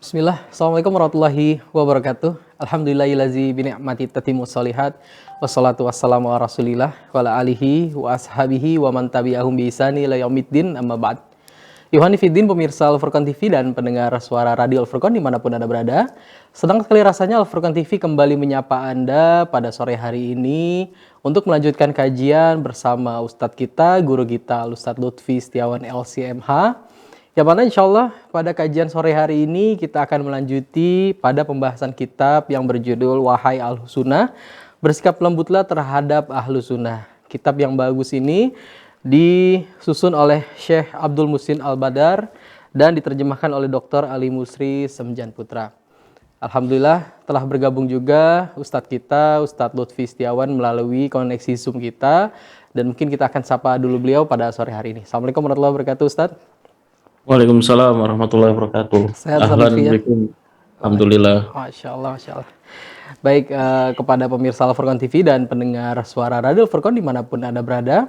Bismillah, Assalamualaikum warahmatullahi wabarakatuh. Alhamdulillahillazi bini'mati tatimmus sholihat. Wassalatu wassalamu ala rasulillah wa ala alihi wa ashabihi wa man tabi'ahum bi ihsani ila yaumiddin amma ba'd. Yohani Fiddin, pemirsa Al-Furqan TV dan pendengar suara radio Al-Furqan dimanapun Anda berada. Senang sekali rasanya Al-Furqan TV kembali menyapa Anda pada sore hari ini untuk melanjutkan kajian bersama Ustadz kita, guru kita, Ustadz Lutfi Setiawan LCMH. Yang mana insya Allah pada kajian sore hari ini kita akan melanjuti pada pembahasan kitab yang berjudul Wahai Ahlus Sunnah, bersikap lembutlah terhadap Ahlus Sunnah. Kitab yang bagus ini disusun oleh Syekh Abdul Muhsin Al-Badar dan diterjemahkan oleh Dr. Ali Musri Semjan Putra. Alhamdulillah telah bergabung juga Ustadz kita, Ustadz Lutfi Setiawan melalui koneksi Zoom kita, dan mungkin kita akan sapa dulu beliau pada sore hari ini. Assalamualaikum warahmatullahi wabarakatuh, Ustadz. Waalaikumsalam warahmatullahi wabarakatuh. Sehat, Ahlan ya? bikum. Alhamdulillah. Masya Allah, Masya Allah. Baik, kepada pemirsa Al-Furqan TV dan pendengar suara radio Al-Furqan dimanapun Anda berada,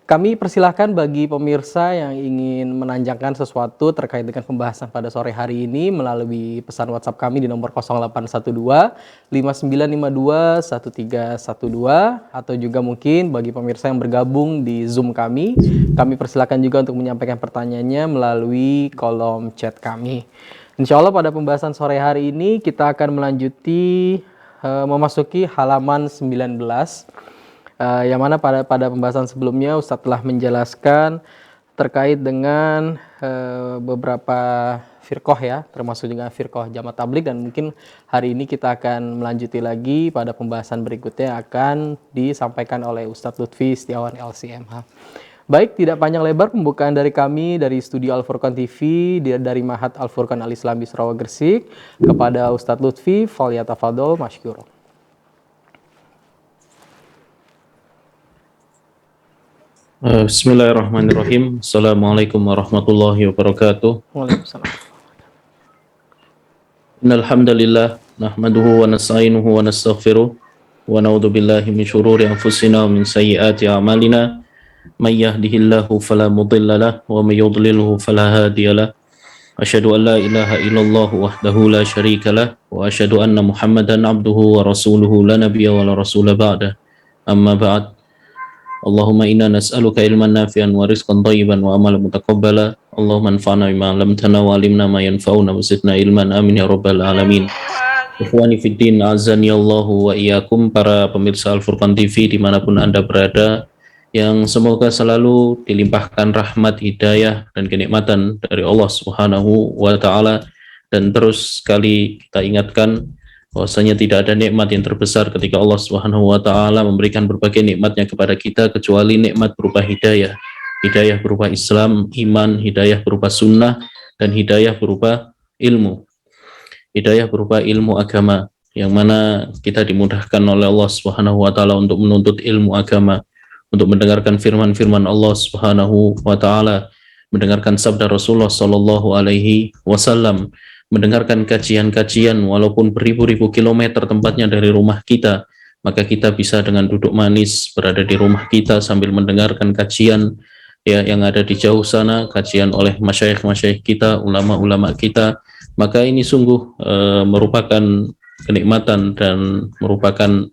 kami persilahkan bagi pemirsa yang ingin menanyakan sesuatu terkait dengan pembahasan pada sore hari ini melalui pesan WhatsApp kami di nomor 0812 5952 1312, atau juga mungkin bagi pemirsa yang bergabung di Zoom kami persilahkan juga untuk menyampaikan pertanyaannya melalui kolom chat kami. Insya Allah pada pembahasan sore hari ini kita akan melanjuti memasuki halaman 19. Yang mana pada pembahasan sebelumnya Ustadz telah menjelaskan terkait dengan beberapa firqah ya, termasuk juga firqah Jamaah Tabligh, dan mungkin hari ini kita akan melanjuti lagi pada pembahasan berikutnya yang akan disampaikan oleh Ustadz Lutfi Setiawan LCMH. Baik, tidak panjang lebar pembukaan dari kami dari studio Al-Furqan TV dari Mahat Al-Furqan Al-Islam Bisrawa Gresik kepada Ustadz Lutfi, falyatafadhol masykur. Bismillahirrahmanirrahim. Assalamualaikum warahmatullahi wabarakatuh. Waalaikumsalam. Innal hamdalillah nahmaduhu wa nasta'inuhu wa nastaghfiruh wa na'udzu billahi min syururi anfusina wa min sayyiati a'malina. May yahdihillahu fala mudilla lahu wa may yudlilhu fala hadiya lahu. Asyhadu an la ilaha illallah wahdahu la syarika lahu wa asyhadu anna Muhammadan abduhu wa rasuluhu la nabiyya wa la rasula ba'da. Amma ba'd. Allahumma inna nas'aluka ilman nafi'an wa rizqan thayyiban wa amalan mutaqabbala. Allahumma anfa'na bima 'allamtana wa 'allimna ma yanfa'una wa zidna ilman, amin ya rabbal alamin. Ikhwani fid din, azani Allahu wa iyyakum, para pemirsa Al-Furqan TV dimanapun Anda berada, yang semoga selalu dilimpahkan rahmat, hidayah dan kenikmatan dari Allah Subhanahu wa taala, dan terus sekali kita ingatkan bahwasanya tidak ada nikmat yang terbesar ketika Allah Subhanahu wa taala memberikan berbagai nikmatnya kepada kita kecuali nikmat berupa hidayah. Hidayah berupa Islam, iman, hidayah berupa sunnah, dan hidayah berupa ilmu. Hidayah berupa ilmu agama, yang mana kita dimudahkan oleh Allah Subhanahu wa taala untuk menuntut ilmu agama, untuk mendengarkan firman-firman Allah Subhanahu wa taala, mendengarkan sabda Rasulullah sallallahu alaihi wasallam, mendengarkan kajian-kajian walaupun beribu-ribu kilometer tempatnya dari rumah kita, maka kita bisa dengan duduk manis berada di rumah kita sambil mendengarkan kajian ya yang ada di jauh sana, kajian oleh masyayikh-masyayikh kita, ulama-ulama kita. Maka ini sungguh merupakan kenikmatan dan merupakan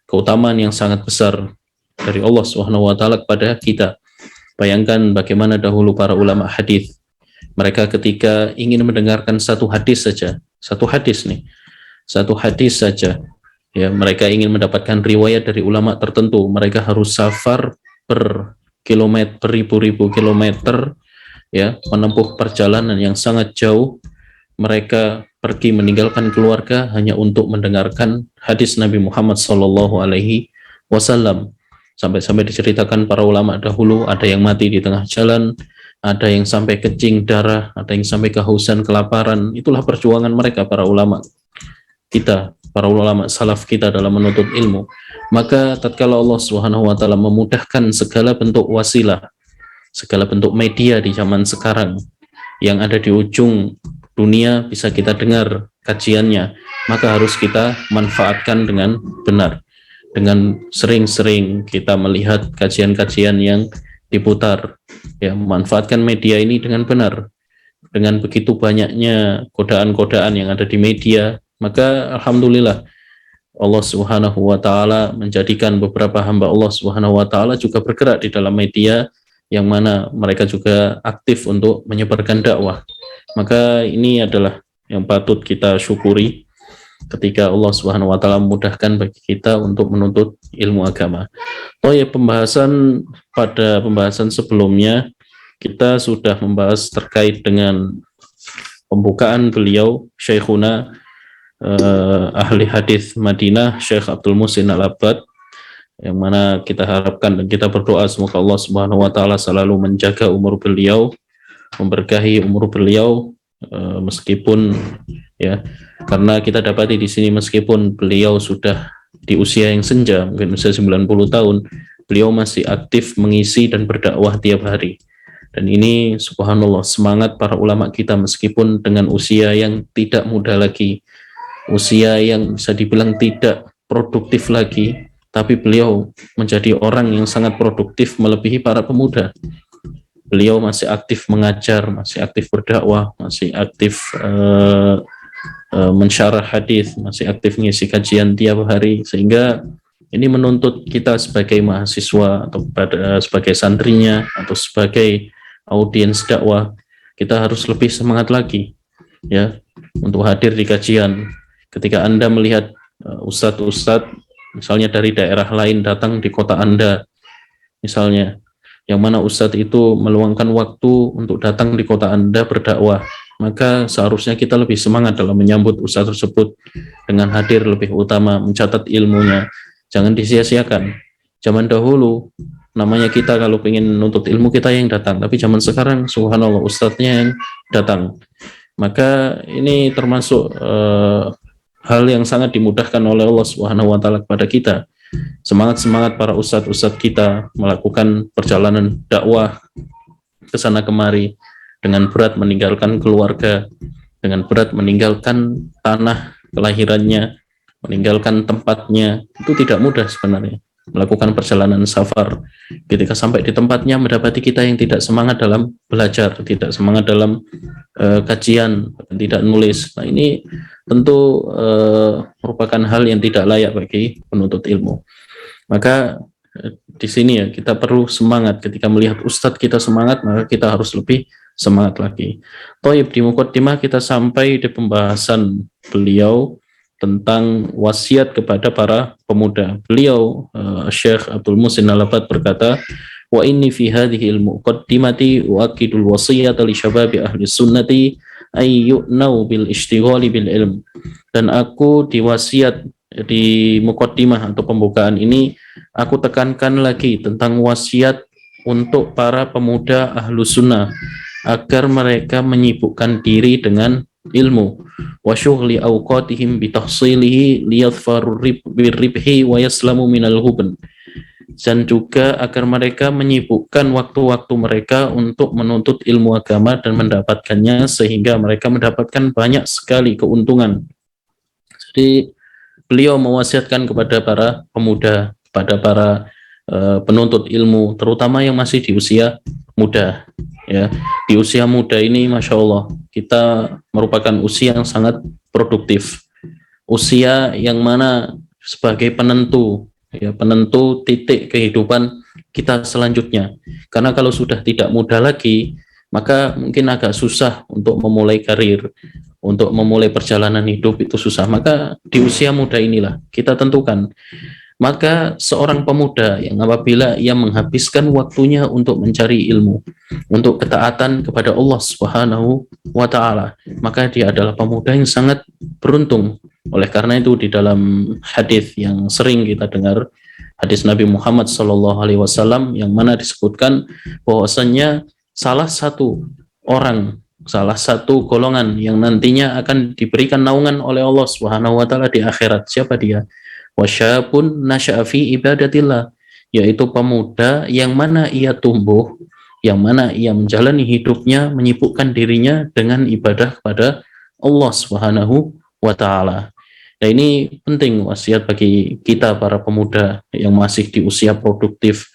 keutamaan yang sangat besar dari Allah Subhanahu wa taala kepada kita. Bayangkan bagaimana dahulu para ulama hadis, mereka ketika ingin mendengarkan satu hadis saja, satu hadis saja, ya, mereka ingin mendapatkan riwayat dari ulama tertentu, mereka harus safar berkilometer, beribu-ribu kilometer, ya, menempuh perjalanan yang sangat jauh. Mereka pergi meninggalkan keluarga hanya untuk mendengarkan hadis Nabi Muhammad SAW. Sampai-sampai diceritakan para ulama dahulu, ada yang mati di tengah jalan, ada yang sampai kencing darah, ada yang sampai kehausan, kelaparan. Itulah perjuangan mereka, para ulama kita, para ulama salaf kita dalam menuntut ilmu. Maka tatkala Allah Subhanahu wa taala memudahkan segala bentuk wasilah, segala bentuk media di zaman sekarang yang ada di ujung dunia bisa kita dengar kajiannya, maka harus kita manfaatkan dengan benar. Dengan sering-sering kita melihat kajian-kajian yang diputar, ya, memanfaatkan media ini dengan benar. dengan begitu banyaknya godaan-godaan yang ada di media, maka alhamdulillah Allah Subhanahu wa taala menjadikan beberapa hamba Allah Subhanahu wa taala juga bergerak di dalam media yang mana mereka juga aktif untuk menyebarkan dakwah. Maka ini adalah yang patut kita syukuri ketika Allah Subhanahu wa taala memudahkan bagi kita untuk menuntut ilmu agama. Oh ya, pada pembahasan sebelumnya kita sudah membahas terkait dengan pembukaan beliau Syekhuna ahli hadis Madinah Syekh Abdul Muhsin Al-Abbad, yang mana kita harapkan dan kita berdoa semoga Allah Subhanahu wa taala selalu menjaga umur beliau, memberkahi umur beliau, meskipun ya, karena kita dapati di sini meskipun beliau sudah di usia yang senja, mungkin usia 90 tahun, beliau masih aktif mengisi dan berdakwah tiap hari. Dan ini subhanallah semangat para ulama kita meskipun dengan usia yang tidak muda lagi, usia yang bisa dibilang tidak produktif lagi, tapi beliau menjadi orang yang sangat produktif melebihi para pemuda. Beliau masih aktif mengajar, masih aktif berdakwah, masih aktif mensyarah hadis, masih aktif mengisi kajian tiap hari, sehingga ini menuntut kita sebagai mahasiswa atau sebagai santrinya atau sebagai audiens dakwah, kita harus lebih semangat lagi ya untuk hadir di kajian. Ketika Anda melihat ustadz-ustadz misalnya dari daerah lain datang di kota Anda misalnya, yang mana ustadz itu meluangkan waktu untuk datang di kota Anda berdakwah, maka seharusnya kita lebih semangat dalam menyambut ustadz tersebut dengan hadir lebih utama, mencatat ilmunya. Jangan disia-siakan. Zaman dahulu namanya kita kalau ingin nuntut ilmu kita yang datang, tapi zaman sekarang subhanallah ustadznya yang datang. Maka ini termasuk hal yang sangat dimudahkan oleh Allah Subhanahu wa taala kepada kita. Semangat-semangat para ustadz-ustadz kita melakukan perjalanan dakwah ke sana kemari dengan berat meninggalkan keluarga, dengan berat meninggalkan tanah kelahirannya, meninggalkan tempatnya. Itu tidak mudah sebenarnya. Melakukan perjalanan safar, ketika sampai di tempatnya mendapati kita yang tidak semangat dalam belajar, tidak semangat dalam kajian, tidak nulis. Nah ini tentu merupakan hal yang tidak layak bagi penuntut ilmu. Maka di sini ya kita perlu semangat. Ketika melihat ustadz kita semangat, maka kita harus lebih semangat lagi. Thayyib, di muqaddimah kita sampai di pembahasan beliau tentang wasiat kepada para pemuda. Beliau Syekh Abdul Muhsin Al-Abbad berkata, wa inni fi hadhihi al-muqaddimati uakidul wasiyata li syababi ahli sunnati ay yu'nau bil ishtighali bil ilm. Dan aku diwasiat di muqaddimah atau pembukaan ini, aku tekankan lagi tentang wasiat untuk para pemuda ahlu sunnah agar mereka menyibukkan diri dengan ilmu, wa syughli awqatihim bi tahsilihi liyadhfaru birribhi wa yaslamu minal hubn, dan juga agar mereka menyibukkan waktu-waktu mereka untuk menuntut ilmu agama dan mendapatkannya sehingga mereka mendapatkan banyak sekali keuntungan. Jadi beliau mewasiatkan kepada para pemuda, kepada para penuntut ilmu, terutama yang masih di usia muda. Ya, di usia muda ini, masya Allah, kita merupakan usia yang sangat produktif, usia yang mana sebagai penentu, ya, penentu titik kehidupan kita selanjutnya. Karena kalau sudah tidak muda lagi, maka mungkin agak susah untuk memulai karir, untuk memulai perjalanan hidup itu susah. Maka di usia muda inilah kita tentukan. Maka seorang pemuda yang apabila ia menghabiskan waktunya untuk mencari ilmu, untuk ketaatan kepada Allah Subhanahu wa taala, maka dia adalah pemuda yang sangat beruntung. Oleh karena itu di dalam hadis yang sering kita dengar, hadis Nabi Muhammad SAW, yang mana disebutkan bahwasannya salah satu orang, salah satu golongan yang nantinya akan diberikan naungan oleh Allah Subhanahu wa taala di akhirat, siapa dia? Wasyabun nasya'a fi ibadatillah, yaitu pemuda yang mana ia tumbuh, yang mana ia menjalani hidupnya menyibukkan dirinya dengan ibadah kepada Allah Subhanahu wa taala. Nah, ini penting wasiat bagi kita para pemuda yang masih di usia produktif,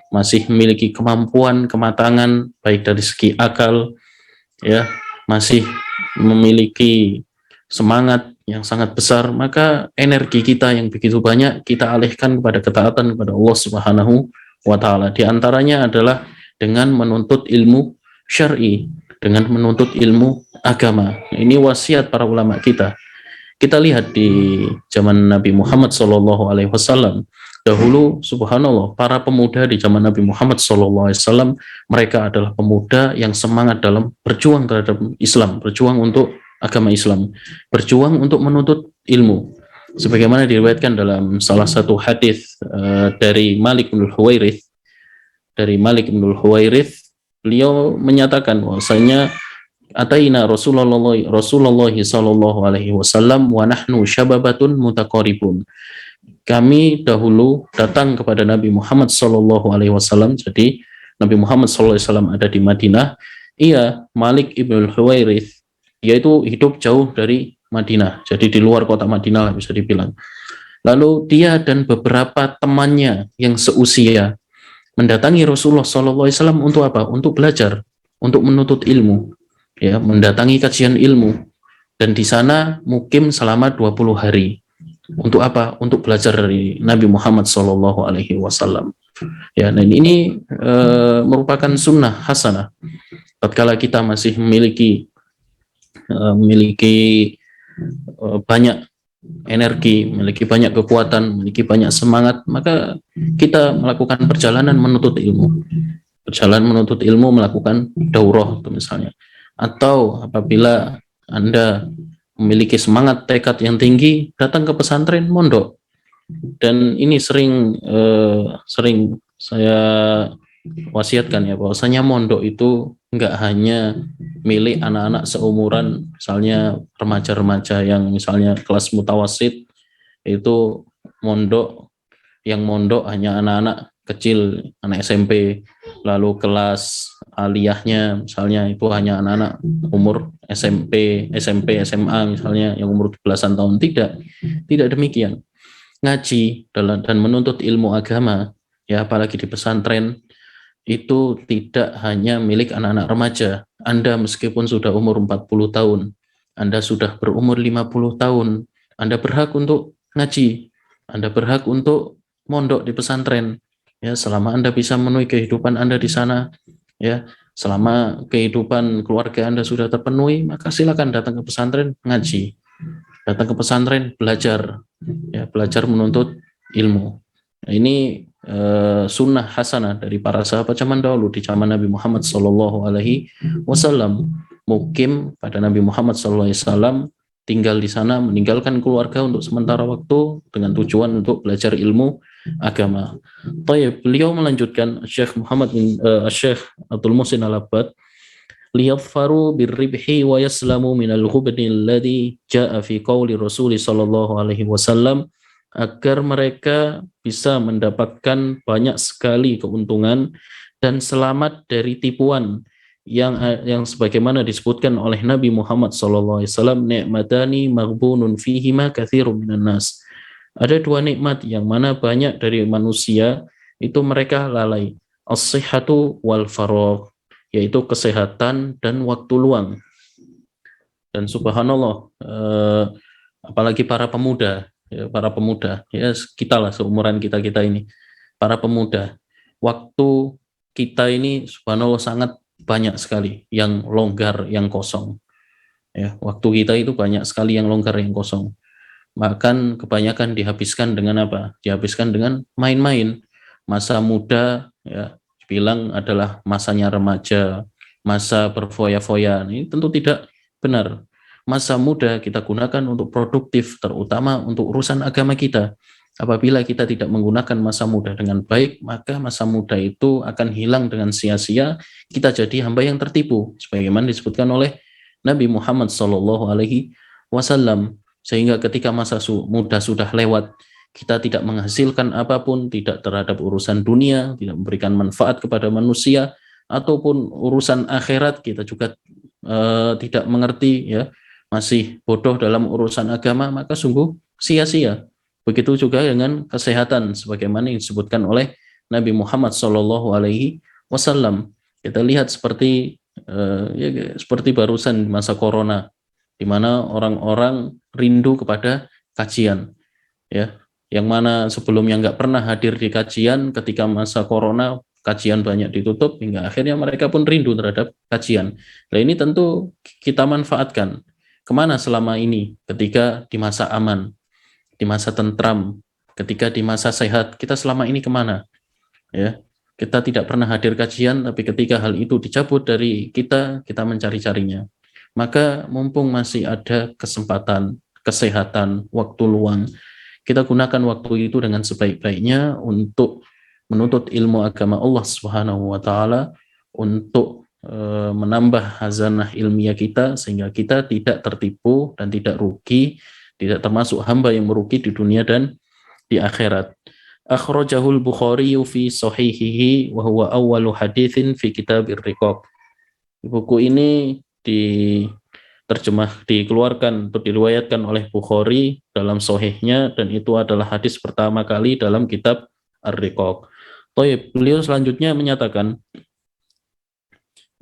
masih memiliki kemampuan, kematangan baik dari segi akal, ya, masih memiliki semangat yang sangat besar, maka energi kita yang begitu banyak kita alihkan kepada ketaatan kepada Allah Subhanahu wa taala. Di antaranya adalah dengan menuntut ilmu syar'i, dengan menuntut ilmu agama. Ini wasiat para ulama kita. Kita lihat di zaman Nabi Muhammad SAW, dahulu subhanallah para pemuda di zaman Nabi Muhammad SAW, mereka adalah pemuda yang semangat dalam berjuang terhadap Islam, berjuang untuk agama Islam, berjuang untuk menuntut ilmu. Sebagaimana diriwayatkan dalam salah satu hadis dari Malik bin Huwairith, beliau menyatakan bahwasanya Ataina Rasulullah sallallahu alaihi wasallam wa nahnu syababatun mutaqaribun. Kami dahulu datang kepada Nabi Muhammad sallallahu alaihi wasallam. Jadi Nabi Muhammad sallallahu alaihi wasallam ada di Madinah. Ia Malik ibn Huwairith, yaitu hidup jauh dari Madinah. Jadi di luar kota Madinah bisa dibilang. Lalu dia dan beberapa temannya yang seusia mendatangi Rasulullah sallallahu alaihi wasallam untuk apa? Untuk belajar, untuk menuntut ilmu. Ya, mendatangi kajian ilmu, dan di sana mukim selama 20 hari. Untuk apa? Untuk belajar dari Nabi Muhammad Sallallahu Alaihi Wasallam. Ya, dan ini merupakan sunnah hasanah. Tatkala kita masih memiliki banyak energi, memiliki banyak kekuatan, memiliki banyak semangat, maka kita melakukan perjalanan menuntut ilmu. Berjalan menuntut ilmu, melakukan daurah itu misalnya. Atau apabila Anda memiliki semangat tekad yang tinggi, datang ke pesantren, mondok. Dan ini sering saya wasiatkan ya, bahwasanya mondok itu enggak hanya milik anak-anak seumuran, misalnya remaja-remaja yang misalnya kelas mutawasid, itu mondok hanya anak-anak kecil, anak SMP, lalu kelas aliyahnya misalnya itu hanya anak-anak umur SMP, SMA misalnya yang umur belasan tahun. Tidak demikian. Ngaji dan menuntut ilmu agama, ya apalagi di pesantren, itu tidak hanya milik anak-anak remaja. Anda meskipun sudah umur 40 tahun, Anda sudah berumur 50 tahun, Anda berhak untuk ngaji, Anda berhak untuk mondok di pesantren. Ya, selama Anda bisa memenuhi kehidupan Anda di sana, ya, selama kehidupan keluarga Anda sudah terpenuhi, maka silakan datang ke pesantren ngaji. Datang ke pesantren belajar, ya, belajar menuntut ilmu. Nah, ini sunnah hasanah dari para sahabat zaman dahulu. Di zaman Nabi Muhammad Sallallahu Alaihi Wasallam, mukim pada Nabi Muhammad Sallallahu Alaihi Wasallam, tinggal di sana, meninggalkan keluarga untuk sementara waktu dengan tujuan untuk belajar ilmu agama. Beliau melanjutkan, Syekh Syekh Abdul Muhsin Al-Abbad, liyadfaru birribhi wa yaslamu minal ghubni alladhi ja'a fi qawli Rasul sallallahu alaihi wasallam, agar mereka bisa mendapatkan banyak sekali keuntungan dan selamat dari tipuan yang sebagaimana disebutkan oleh Nabi Muhammad sallallahu alaihi wasallam, ni'matani maghbunun fihima katsirun minan nas. Ada dua nikmat yang mana banyak dari manusia itu mereka lalai, as-sihhatu wal faragh, yaitu kesehatan dan waktu luang. Dan subhanallah, apalagi para pemuda, ya kita lah, seumuran kita ini, para pemuda, waktu kita ini subhanallah sangat banyak sekali yang longgar, yang kosong. Ya, waktu kita itu banyak sekali yang longgar, yang kosong. Bahkan kebanyakan dihabiskan dengan apa? Dihabiskan dengan main-main. Masa muda, ya, bilang adalah masanya remaja, masa berfoya-foya. Ini tentu tidak benar. Masa muda kita gunakan untuk produktif, terutama untuk urusan agama kita. Apabila kita tidak menggunakan masa muda dengan baik, maka masa muda itu akan hilang dengan sia-sia. Kita jadi hamba yang tertipu, sebagaimana disebutkan oleh Nabi Muhammad SAW. Sehingga ketika masa muda sudah lewat, kita tidak menghasilkan apapun, tidak terhadap urusan dunia, tidak memberikan manfaat kepada manusia, ataupun urusan akhirat kita juga tidak mengerti, ya, masih bodoh dalam urusan agama, maka sungguh sia-sia. Begitu juga dengan kesehatan, sebagaimana yang disebutkan oleh Nabi Muhammad SAW. Kita lihat seperti Ya seperti barusan di masa corona, di mana orang-orang rindu kepada kajian, ya, yang mana sebelumnya nggak pernah hadir di kajian, ketika masa corona kajian banyak ditutup hingga akhirnya mereka pun rindu terhadap kajian. Nah ini tentu kita manfaatkan. Kemana selama ini ketika di masa aman, di masa tentram, ketika di masa sehat, kita selama ini kemana? Ya, kita tidak pernah hadir kajian, tapi ketika hal itu dicabut dari kita, kita mencari-carinya. Maka mumpung masih ada kesempatan, kesehatan, waktu luang, kita gunakan waktu itu dengan sebaik-baiknya untuk menuntut ilmu agama Allah Subhanahu wa taala, untuk menambah hazanah ilmiah kita sehingga kita tidak tertipu dan tidak rugi, tidak termasuk hamba yang merugi di dunia dan di akhirat. Akhrajahul Bukhari fi sahihihi wa huwa awwalu haditsin fi kitabir riqaq. Buku ini dikeluarkan atau diriwayatkan oleh Bukhari dalam sahihnya, dan itu adalah hadis pertama kali dalam kitab Ar-Riqaq. Beliau selanjutnya menyatakan,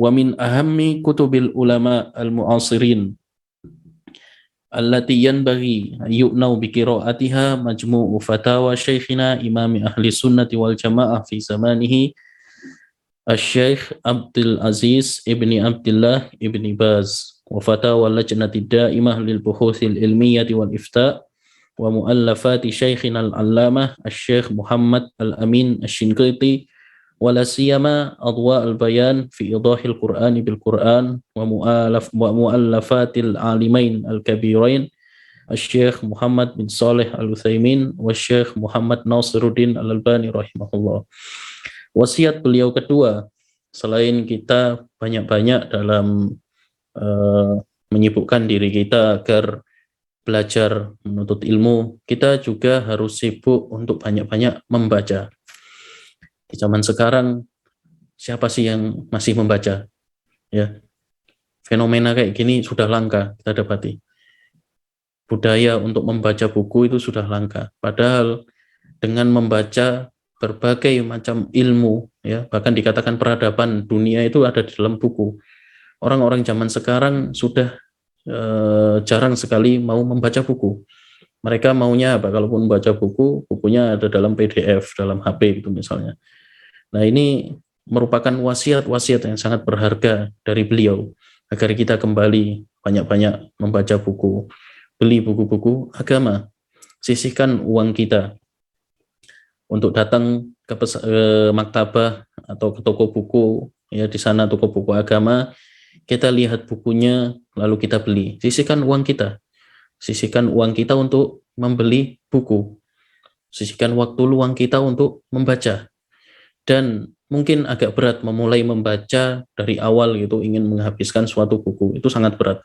wa min ahammi kutubil ulama al-mu'asirin allati yanbaghi yu'nau bi qiraatiha majmu'u fatawa syekhina imami ahli sunnati wal jamaah fi zamanihi Asy-Syaikh Abdul Aziz ibni Abdullah ibni Baz wa fatawa lajnati daimah lil buhuthil ilmiyyati wal ifta' wa muallafati syaikhina al-allamah Asy-Syaikh Muhammad Al-Amin Asy-Shinqiti wala siyama adwa al-bayan fi idahil Qur'ani bil Qur'an wa muallafatil alimain al-kabirain Asy-Syaikh Muhammad bin Shalih Al-Utsaimin wa Syekh Muhammad Nasiruddin Al-Albani rahimahullah. Wasiat beliau kedua, selain kita banyak-banyak dalam menyibukkan diri kita agar belajar menuntut ilmu, kita juga harus sibuk untuk banyak-banyak membaca. Di zaman sekarang, siapa sih yang masih membaca? Ya, fenomena kayak gini sudah langka kita dapati. Budaya untuk membaca buku itu sudah langka. Padahal dengan membaca berbagai macam ilmu, ya, bahkan dikatakan peradaban dunia itu ada di dalam buku. Orang-orang zaman sekarang sudah jarang sekali mau membaca buku. Mereka maunya apa? Kalaupun membaca buku, bukunya ada dalam PDF, dalam HP gitu misalnya. Nah ini merupakan wasiat-wasiat yang sangat berharga dari beliau, agar kita kembali banyak-banyak membaca buku, beli buku-buku agama, sisihkan uang kita untuk datang ke maktabah atau ke toko buku, ya, di sana toko buku agama, kita lihat bukunya lalu kita beli. Sisihkan uang kita untuk membeli buku, sisihkan waktu luang kita untuk membaca. Dan mungkin agak berat memulai membaca dari awal gitu, ingin menghabiskan suatu buku itu sangat berat.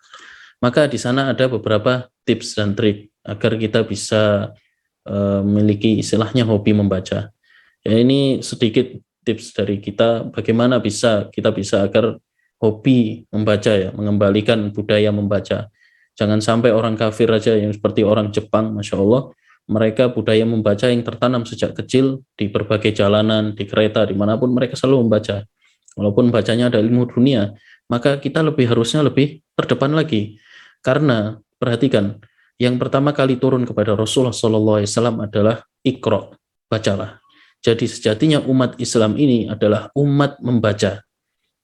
Maka di sana ada beberapa tips dan trik agar kita bisa memiliki istilahnya hobi membaca. Ya, ini sedikit tips dari kita bagaimana kita bisa agar hobi membaca, ya, mengembalikan budaya membaca. Jangan sampai orang kafir aja yang seperti orang Jepang, Masya Allah, mereka budaya membaca yang tertanam sejak kecil di berbagai jalanan, di kereta, dimanapun mereka selalu membaca. Walaupun bacanya ada ilmu dunia, maka kita harusnya lebih terdepan lagi. Karena perhatikan, yang pertama kali turun kepada Rasulullah SAW adalah Iqra, bacalah. Jadi sejatinya umat Islam ini adalah umat membaca,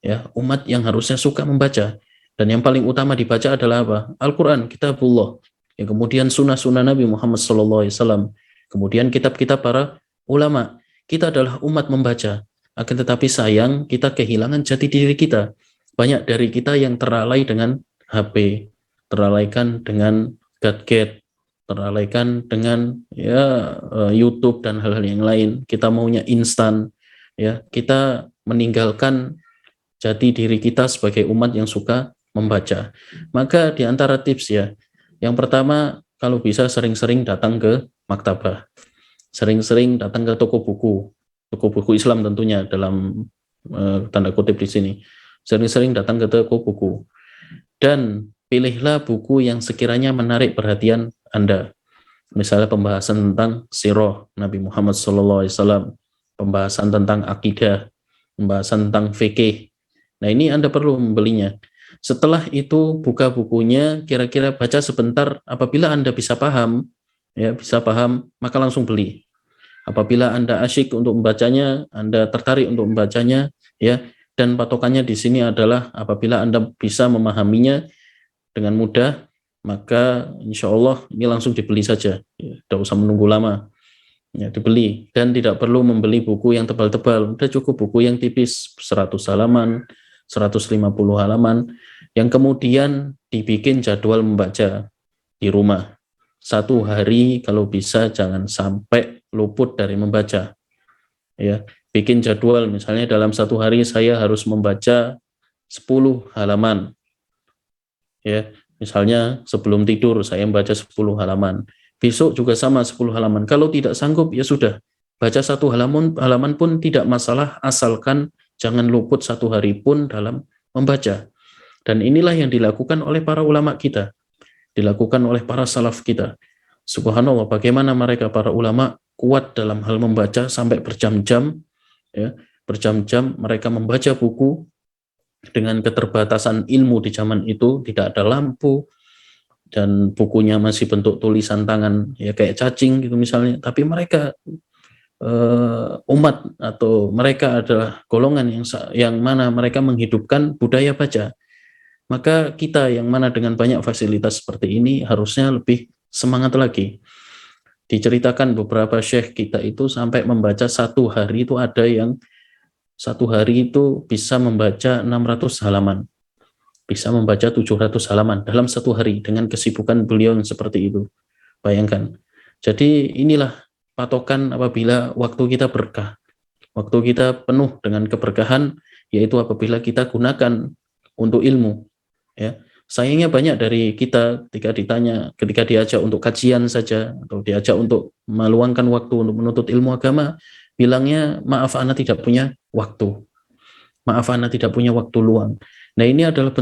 ya, umat yang harusnya suka membaca. Dan yang paling utama dibaca adalah apa? Al-Quran, kitabullah. Ya, kemudian sunnah-sunnah Nabi Muhammad SAW. Kemudian kitab-kitab para ulama. Kita adalah umat membaca. Akan tetapi sayang, kita kehilangan jati diri kita. Banyak dari kita yang teralai dengan HP, teralaikan dengan gadget, teralaikan dengan YouTube dan hal-hal yang lain. Kita maunya instan, ya. Kita meninggalkan jati diri kita sebagai umat yang suka membaca. Maka di antara tips, ya, yang pertama, kalau bisa sering-sering datang ke maktabah, sering-sering datang ke toko buku Islam tentunya dalam tanda kutip di sini. Sering-sering datang ke toko buku dan pilihlah buku yang sekiranya menarik perhatian Anda. Misalnya pembahasan tentang sirah Nabi Muhammad SAW, pembahasan tentang akidah, pembahasan tentang fikih, Nah, ini Anda perlu membelinya. Setelah itu buka bukunya, kira-kira baca sebentar. Apabila Anda bisa paham, ya bisa paham, maka langsung beli. Apabila Anda asyik untuk membacanya, Anda tertarik untuk membacanya, ya, dan patokannya di sini adalah apabila Anda bisa memahaminya dengan mudah, maka insya Allah ini langsung dibeli saja, ya, tidak usah menunggu lama. Ya, dibeli, dan tidak perlu membeli buku yang tebal-tebal. Udah cukup buku yang tipis 100 halaman, 150 halaman, yang kemudian dibikin jadwal membaca di rumah. Satu hari kalau bisa jangan sampai luput dari membaca. Ya, bikin jadwal, misalnya dalam satu hari saya harus membaca 10 halaman. Ya, misalnya sebelum tidur saya membaca 10 halaman. Besok juga sama 10 halaman. Kalau tidak sanggup ya sudah. Baca satu halaman pun tidak masalah, asalkan jangan luput satu hari pun dalam membaca. Dan inilah yang dilakukan oleh para ulama kita, dilakukan oleh para salaf kita. Subhanallah, bagaimana mereka para ulama kuat dalam hal membaca sampai berjam-jam, ya, berjam-jam mereka membaca buku dengan keterbatasan ilmu di zaman itu, tidak ada lampu, dan bukunya masih bentuk tulisan tangan, ya kayak cacing gitu misalnya. Tapi mereka umat atau mereka adalah golongan yang mana mereka menghidupkan budaya baca. Maka kita yang mana dengan banyak fasilitas seperti ini harusnya lebih semangat lagi. Diceritakan beberapa syekh kita itu sampai membaca satu hari itu ada yang satu hari itu bisa membaca 600 halaman. Bisa membaca 700 halaman dalam satu hari dengan kesibukan beliau yang seperti itu. Bayangkan. Jadi inilah patokan apabila waktu kita berkah. Waktu kita penuh dengan keberkahan, yaitu apabila kita gunakan untuk ilmu. Ya, sayangnya banyak dari kita ketika diajak untuk kajian saja atau diajak untuk meluangkan waktu untuk menuntut ilmu agama, bilangnya maaf ana tidak punya waktu. Maaf ana tidak punya waktu luang. Nah, ini adalah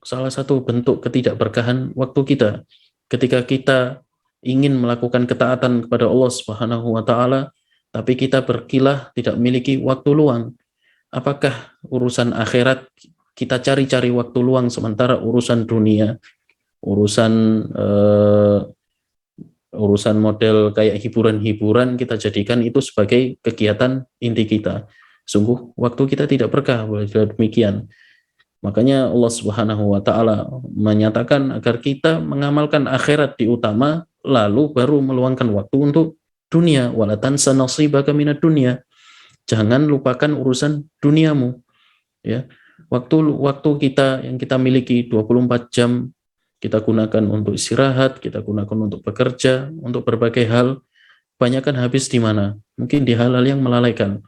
salah satu bentuk ketidakberkahan waktu kita. Ketika kita ingin melakukan ketaatan kepada Allah Subhanahu wa taala, tapi kita berkilah tidak memiliki waktu luang. Apakah urusan akhirat kita cari-cari waktu luang, sementara urusan dunia, urusan urusan model kayak hiburan-hiburan kita jadikan itu sebagai kegiatan inti kita. Sungguh waktu kita tidak berkah demikian. Makanya Allah Subhanahu wa taala menyatakan agar kita mengamalkan akhirat di utama, lalu baru meluangkan waktu untuk dunia. Wala tansa nasibaka minad dunya. Jangan lupakan urusan duniamu, ya. Waktu kita yang kita miliki 24 jam kita gunakan untuk istirahat, kita gunakan untuk bekerja, untuk berbagai hal, banyakkan habis di mana? Mungkin di hal-hal yang melalaikan.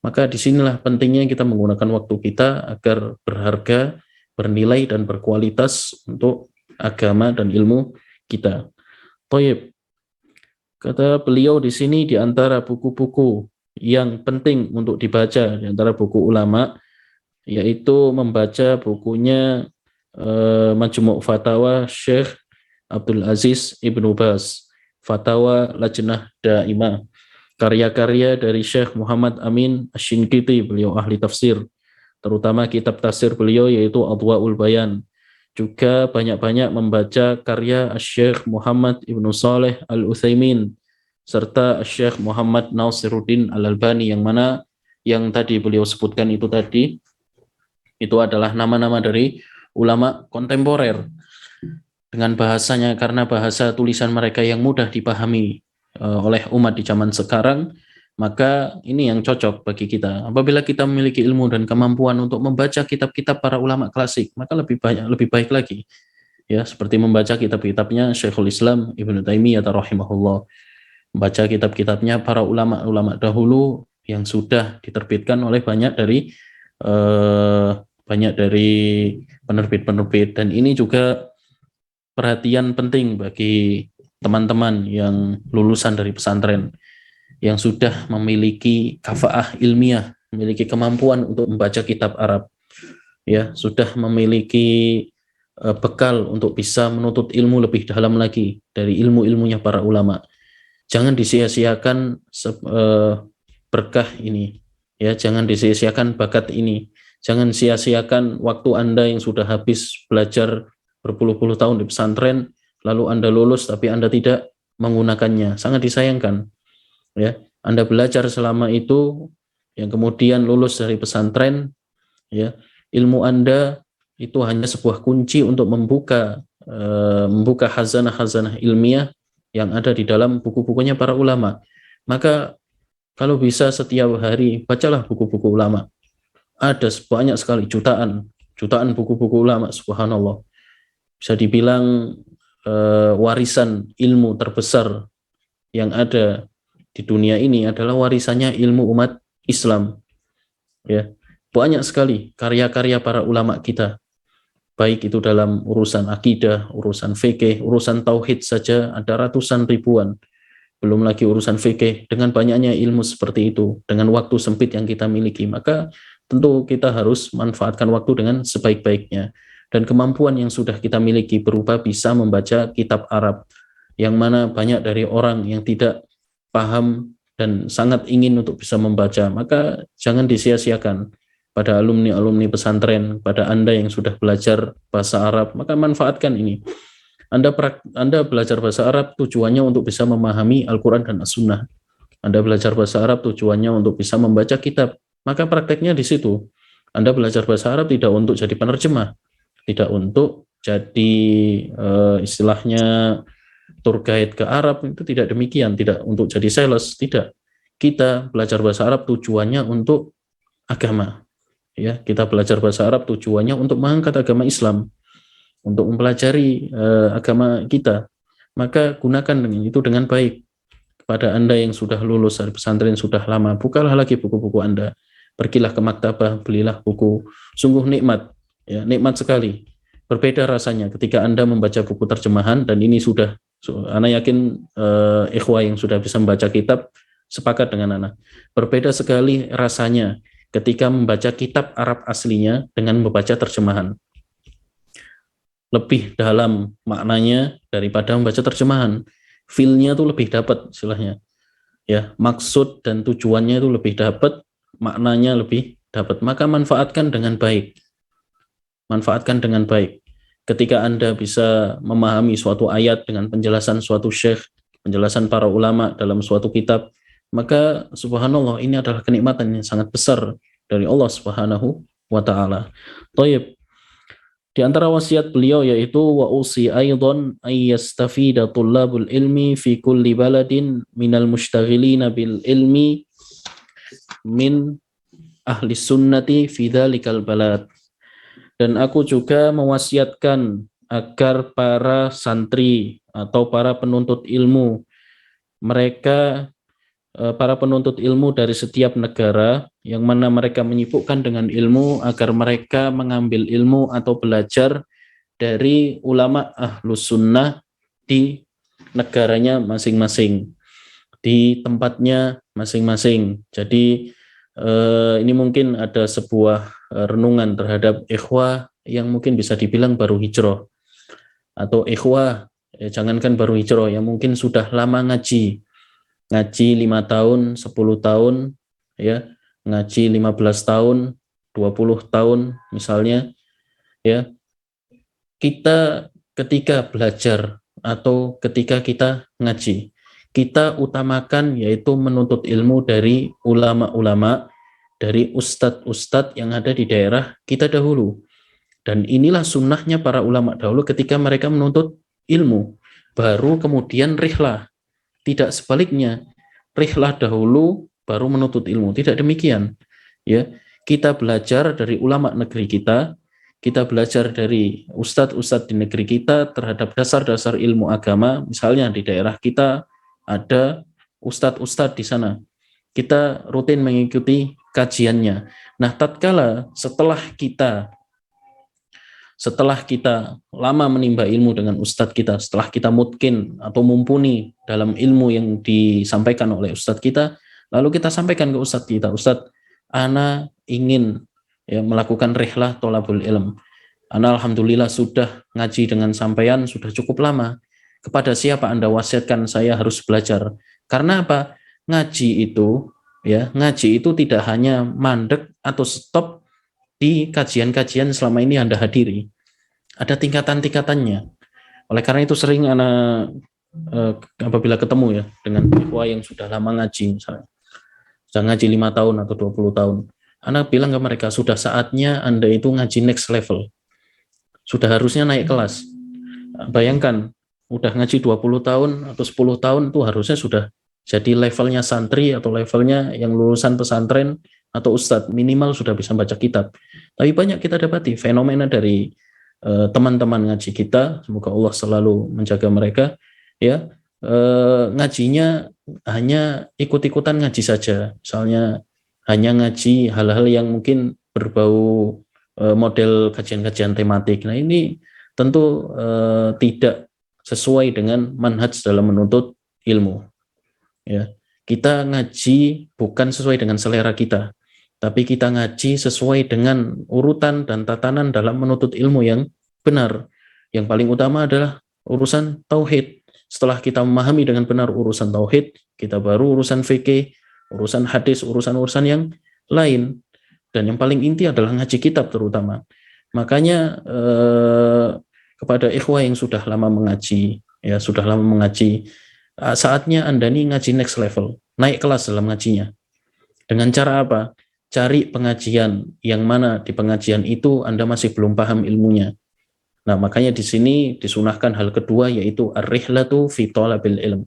Maka disinilah pentingnya kita menggunakan waktu kita agar berharga, bernilai, dan berkualitas untuk agama dan ilmu kita. Thayyib. Kata beliau di sini, di antara buku-buku yang penting untuk dibaca, di antara buku ulama, yaitu membaca bukunya Majmu' Fatawa Syekh Abdul Aziz Ibnu Baz, Fatawa Lajnah Daimah, karya-karya dari Syekh Muhammad Amin Asy-Syinkiti, beliau ahli tafsir, terutama kitab tafsir beliau yaitu Adwaul Bayan. Juga banyak-banyak membaca karya Syekh Muhammad Ibnu Saleh Al-Utsaimin serta Syekh Muhammad Nasiruddin Al-Albani, yang mana yang tadi beliau sebutkan itu tadi itu adalah nama-nama dari ulama kontemporer dengan bahasanya, karena bahasa tulisan mereka yang mudah dipahami oleh umat di zaman sekarang, maka ini yang cocok bagi kita. Apabila kita memiliki ilmu dan kemampuan untuk membaca kitab-kitab para ulama klasik, maka lebih baik lagi, ya, seperti membaca kitab-kitabnya Syekhul Islam Ibnu Taimiyah rahimahullah, membaca kitab-kitabnya para ulama-ulama dahulu yang sudah diterbitkan oleh banyak dari penerbit-penerbit. Dan ini juga perhatian penting bagi teman-teman yang lulusan dari pesantren yang sudah memiliki kafaah ilmiah, memiliki kemampuan untuk membaca kitab Arab, ya, sudah memiliki bekal untuk bisa menuntut ilmu lebih dalam lagi dari ilmu-ilmunya para ulama. Jangan disia-siakan berkah ini, ya, jangan disia-siakan bakat ini. Jangan sia-siakan waktu Anda yang sudah habis belajar berpuluh-puluh tahun di pesantren, lalu Anda lulus tapi Anda tidak menggunakannya. Sangat disayangkan. Ya, Anda belajar selama itu, yang kemudian lulus dari pesantren, ya, ilmu Anda itu hanya sebuah kunci untuk membuka khazanah-khazanah ilmiah yang ada di dalam buku-bukunya para ulama. Maka kalau bisa setiap hari bacalah buku-buku ulama. Ada banyak sekali, jutaan buku-buku ulama, subhanallah. Bisa dibilang warisan ilmu terbesar yang ada di dunia ini adalah warisannya ilmu umat Islam. Ya, banyak sekali karya-karya para ulama kita, baik itu dalam urusan akidah, urusan fikih, urusan tauhid saja ada ratusan ribuan. Belum lagi urusan fikih. Dengan banyaknya ilmu seperti itu, dengan waktu sempit yang kita miliki, maka tentu kita harus manfaatkan waktu dengan sebaik-baiknya. Dan kemampuan yang sudah kita miliki berupa bisa membaca kitab Arab, yang mana banyak dari orang yang tidak paham dan sangat ingin untuk bisa membaca, maka jangan disia-siakan. Pada alumni-alumni pesantren, pada Anda yang sudah belajar bahasa Arab, maka manfaatkan ini. Anda belajar bahasa Arab tujuannya untuk bisa memahami Al-Quran dan As-Sunnah. Anda belajar bahasa Arab tujuannya untuk bisa membaca kitab. Maka prakteknya di situ. Anda belajar bahasa Arab tidak untuk jadi penerjemah, tidak untuk jadi istilahnya tour guide ke Arab, itu tidak demikian, tidak untuk jadi sales, tidak. Kita belajar bahasa Arab tujuannya untuk agama. Ya, kita belajar bahasa Arab tujuannya untuk mengangkat agama Islam, untuk mempelajari agama kita. Maka gunakan itu dengan baik. Kepada Anda yang sudah lulus dari pesantren sudah lama, bukalah lagi buku-buku Anda. Pergilah ke maktabah, belilah buku. Sungguh nikmat, ya, nikmat sekali. Berbeda rasanya ketika Anda membaca buku terjemahan, dan ini sudah, Ana yakin ikhwah yang sudah bisa membaca kitab sepakat dengan Ana. Berbeda sekali rasanya ketika membaca kitab Arab aslinya dengan membaca terjemahan. Lebih dalam maknanya daripada membaca terjemahan. Feel-nya tuh lebih dapat istilahnya. Ya, maksud dan tujuannya itu lebih dapat, maknanya lebih dapat. Maka manfaatkan dengan baik. Manfaatkan dengan baik. Ketika Anda bisa memahami suatu ayat dengan penjelasan suatu syekh, penjelasan para ulama dalam suatu kitab, maka subhanallah ini adalah kenikmatan yang sangat besar dari Allah Subhanahu wa taala. Thayyib. Di antara wasiat beliau yaitu wa usi aidan ay yastafida tullabul ilmi fi kulli baladin minal mushtaghilina bil ilmi min ahli sunnati fi dzalikal balad. Dan aku juga mewasiatkan agar para santri atau para penuntut ilmu, para penuntut ilmu dari setiap negara yang mana mereka menyibukkan dengan ilmu, agar mereka mengambil ilmu atau belajar dari ulama ahlus sunnah di negaranya masing-masing, di tempatnya masing-masing. Jadi ini mungkin ada sebuah renungan terhadap ikhwah yang mungkin bisa dibilang baru hijrah, atau ikhwah jangankan baru hijrah, yang mungkin sudah lama ngaji 5 tahun, 10 tahun, ya, ngaji 15 tahun, 20 tahun misalnya, ya. Kita ketika belajar atau ketika kita ngaji, kita utamakan yaitu menuntut ilmu dari ulama-ulama, dari ustadz-ustadz yang ada di daerah kita dahulu. Dan inilah sunnahnya para ulama dahulu ketika mereka menuntut ilmu, baru kemudian rihlah. Tidak sebaliknya, rihlah dahulu baru menuntut ilmu. Tidak demikian. Ya, kita belajar dari ulama negeri kita belajar dari ustadz-ustadz di negeri kita terhadap dasar-dasar ilmu agama. Misalnya di daerah kita ada ustadz-ustadz di sana. Kita rutin mengikuti kajiannya. Nah, tatkala setelah kita lama menimba ilmu dengan ustadz kita, setelah kita mungkin atau mumpuni dalam ilmu yang disampaikan oleh ustadz kita, lalu kita sampaikan ke ustadz kita, Ustadz, ana ingin melakukan rihlah tholabul ilm. Ana alhamdulillah sudah ngaji dengan sampean sudah cukup lama. Kepada siapa Anda wasiatkan saya harus belajar? Karena apa? Ngaji itu tidak hanya mandek atau stop di kajian-kajian selama ini Anda hadiri, ada tingkatan-tingkatannya. Oleh karena itu sering anak apabila ketemu ya dengan ikhwah yang sudah lama ngaji, misalnya sudah ngaji 5 tahun atau 20 tahun, anak bilang ke mereka, sudah saatnya Anda itu ngaji next level, sudah harusnya naik kelas. Bayangkan, udah ngaji 20 tahun atau 10 tahun itu harusnya sudah jadi levelnya santri atau levelnya yang lulusan pesantren atau ustadz, minimal sudah bisa baca kitab. Tapi banyak kita dapati fenomena dari teman-teman ngaji kita, semoga Allah selalu menjaga mereka, ya, ngajinya hanya ikut-ikutan ngaji saja, misalnya hanya ngaji hal-hal yang mungkin berbau model kajian-kajian tematik. Nah ini tentu tidak sesuai dengan manhaj dalam menuntut ilmu. Ya, kita ngaji bukan sesuai dengan selera kita, tapi kita ngaji sesuai dengan urutan dan tatanan dalam menuntut ilmu yang benar. Yang paling utama adalah urusan tauhid. Setelah kita memahami dengan benar urusan tauhid, kita baru urusan fikih, urusan hadis, urusan-urusan yang lain. Dan yang paling inti adalah ngaji kitab terutama. Makanya kepada ikhwah yang sudah lama mengaji, ya sudah lama mengaji, saatnya Anda nih ngaji next level, naik kelas dalam ngajinya. Dengan cara apa? Cari pengajian yang mana di pengajian itu Anda masih belum paham ilmunya. Nah, makanya di sini disunahkan hal kedua, yaitu ar-rihlatu fi thalabil ilm,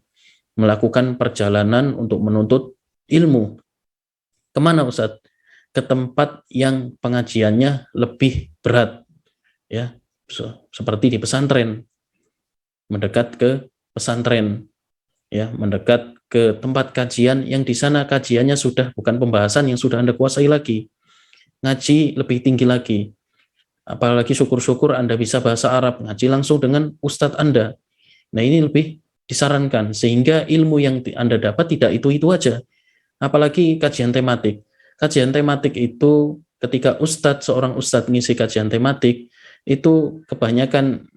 melakukan perjalanan untuk menuntut ilmu. Kemana Ustaz? Ke tempat yang pengajiannya lebih berat, ya, seperti di pesantren, mendekat ke pesantren, ya, mendekat ke tempat kajian yang di sana kajiannya sudah bukan pembahasan yang sudah Anda kuasai lagi, ngaji lebih tinggi lagi. Apalagi syukur-syukur Anda bisa bahasa Arab, ngaji langsung dengan ustadz Anda. Nah ini lebih disarankan, sehingga ilmu yang Anda dapat tidak itu-itu aja. Apalagi kajian tematik. Kajian tematik itu ketika seorang ustadz ngisi kajian tematik, itu kebanyakan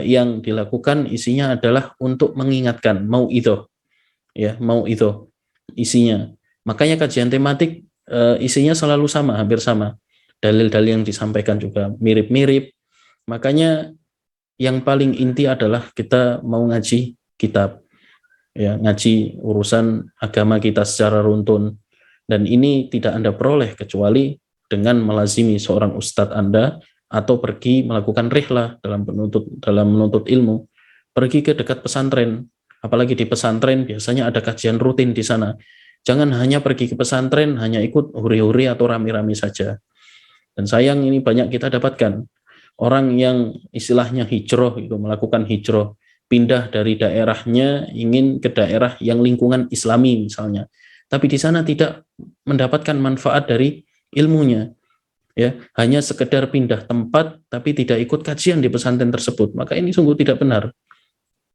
yang dilakukan isinya adalah untuk mengingatkan, ya, isinya. Makanya kajian tematik isinya selalu sama, hampir sama. Dalil-dalil yang disampaikan juga mirip-mirip. Makanya yang paling inti adalah kita mau ngaji kitab, ya, ngaji urusan agama kita secara runtun. Dan ini tidak Anda peroleh kecuali dengan melazimi seorang ustadz Anda, atau pergi melakukan rihlah dalam menuntut ilmu, pergi ke dekat pesantren. Apalagi di pesantren biasanya ada kajian rutin di sana. Jangan hanya pergi ke pesantren hanya ikut huri-huri atau rame-rame saja. Dan sayang ini banyak kita dapatkan orang yang istilahnya hijrah, itu melakukan hijrah, pindah dari daerahnya ingin ke daerah yang lingkungan Islami misalnya, tapi di sana tidak mendapatkan manfaat dari ilmunya, ya, hanya sekedar pindah tempat tapi tidak ikut kajian di pesantren tersebut. Maka ini sungguh tidak benar,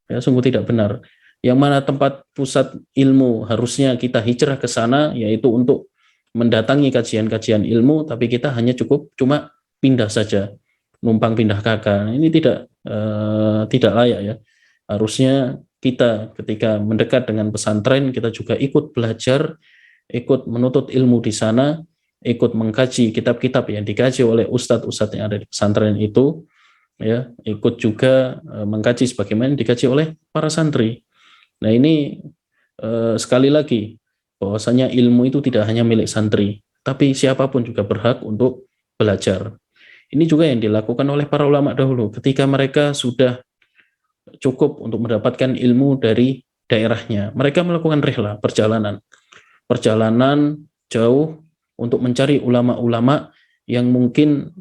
ya, sungguh tidak benar. Yang mana tempat pusat ilmu harusnya kita hijrah ke sana, yaitu untuk mendatangi kajian-kajian ilmu, tapi kita hanya cuma pindah saja, numpang pindah kakak. Ini tidak layak, ya. Harusnya kita ketika mendekat dengan pesantren, kita juga ikut belajar, ikut menuntut ilmu di sana, ikut mengkaji kitab-kitab yang dikaji oleh ustadz-ustadz yang ada di pesantren itu, ya, ikut juga mengkaji sebagaimana dikaji oleh para santri. Nah ini sekali lagi bahwasanya ilmu itu tidak hanya milik santri, tapi siapapun juga berhak untuk belajar. Ini juga yang dilakukan oleh para ulama dahulu ketika mereka sudah cukup untuk mendapatkan ilmu dari daerahnya. Mereka melakukan rihlah, perjalanan jauh untuk mencari ulama-ulama yang mungkin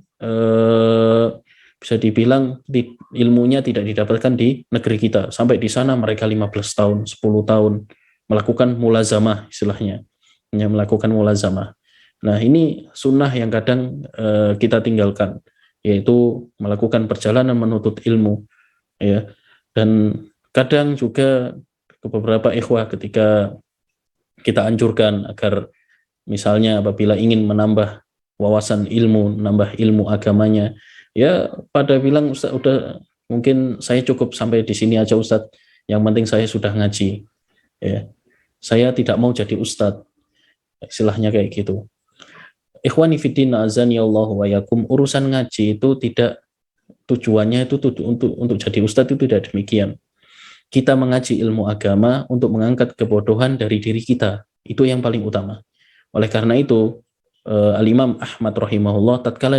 bisa dibilang ilmunya tidak didapatkan di negeri kita. Sampai di sana mereka 15 tahun, 10 tahun melakukan mulazamah, istilahnya, hanya melakukan mulazamah. Nah ini sunnah yang kadang kita tinggalkan, yaitu melakukan perjalanan menuntut ilmu, ya. Dan kadang juga ke beberapa ikhwah ketika kita anjurkan agar misalnya apabila ingin menambah wawasan ilmu, menambah ilmu agamanya, ya pada bilang, Ustaz, udah mungkin saya cukup sampai di sini aja Ustaz, yang penting saya sudah ngaji, ya, saya tidak mau jadi ustadz, istilahnya kayak gitu. Ikhwani fiddin azani Allah wa yakum, urusan ngaji itu tidak tujuannya itu untuk jadi ustadz itu tidak demikian. Kita mengaji ilmu agama untuk mengangkat kebodohan dari diri kita. Itu yang paling utama. Oleh karena itu, Al-Imam Ahmad rahimahullah tatkala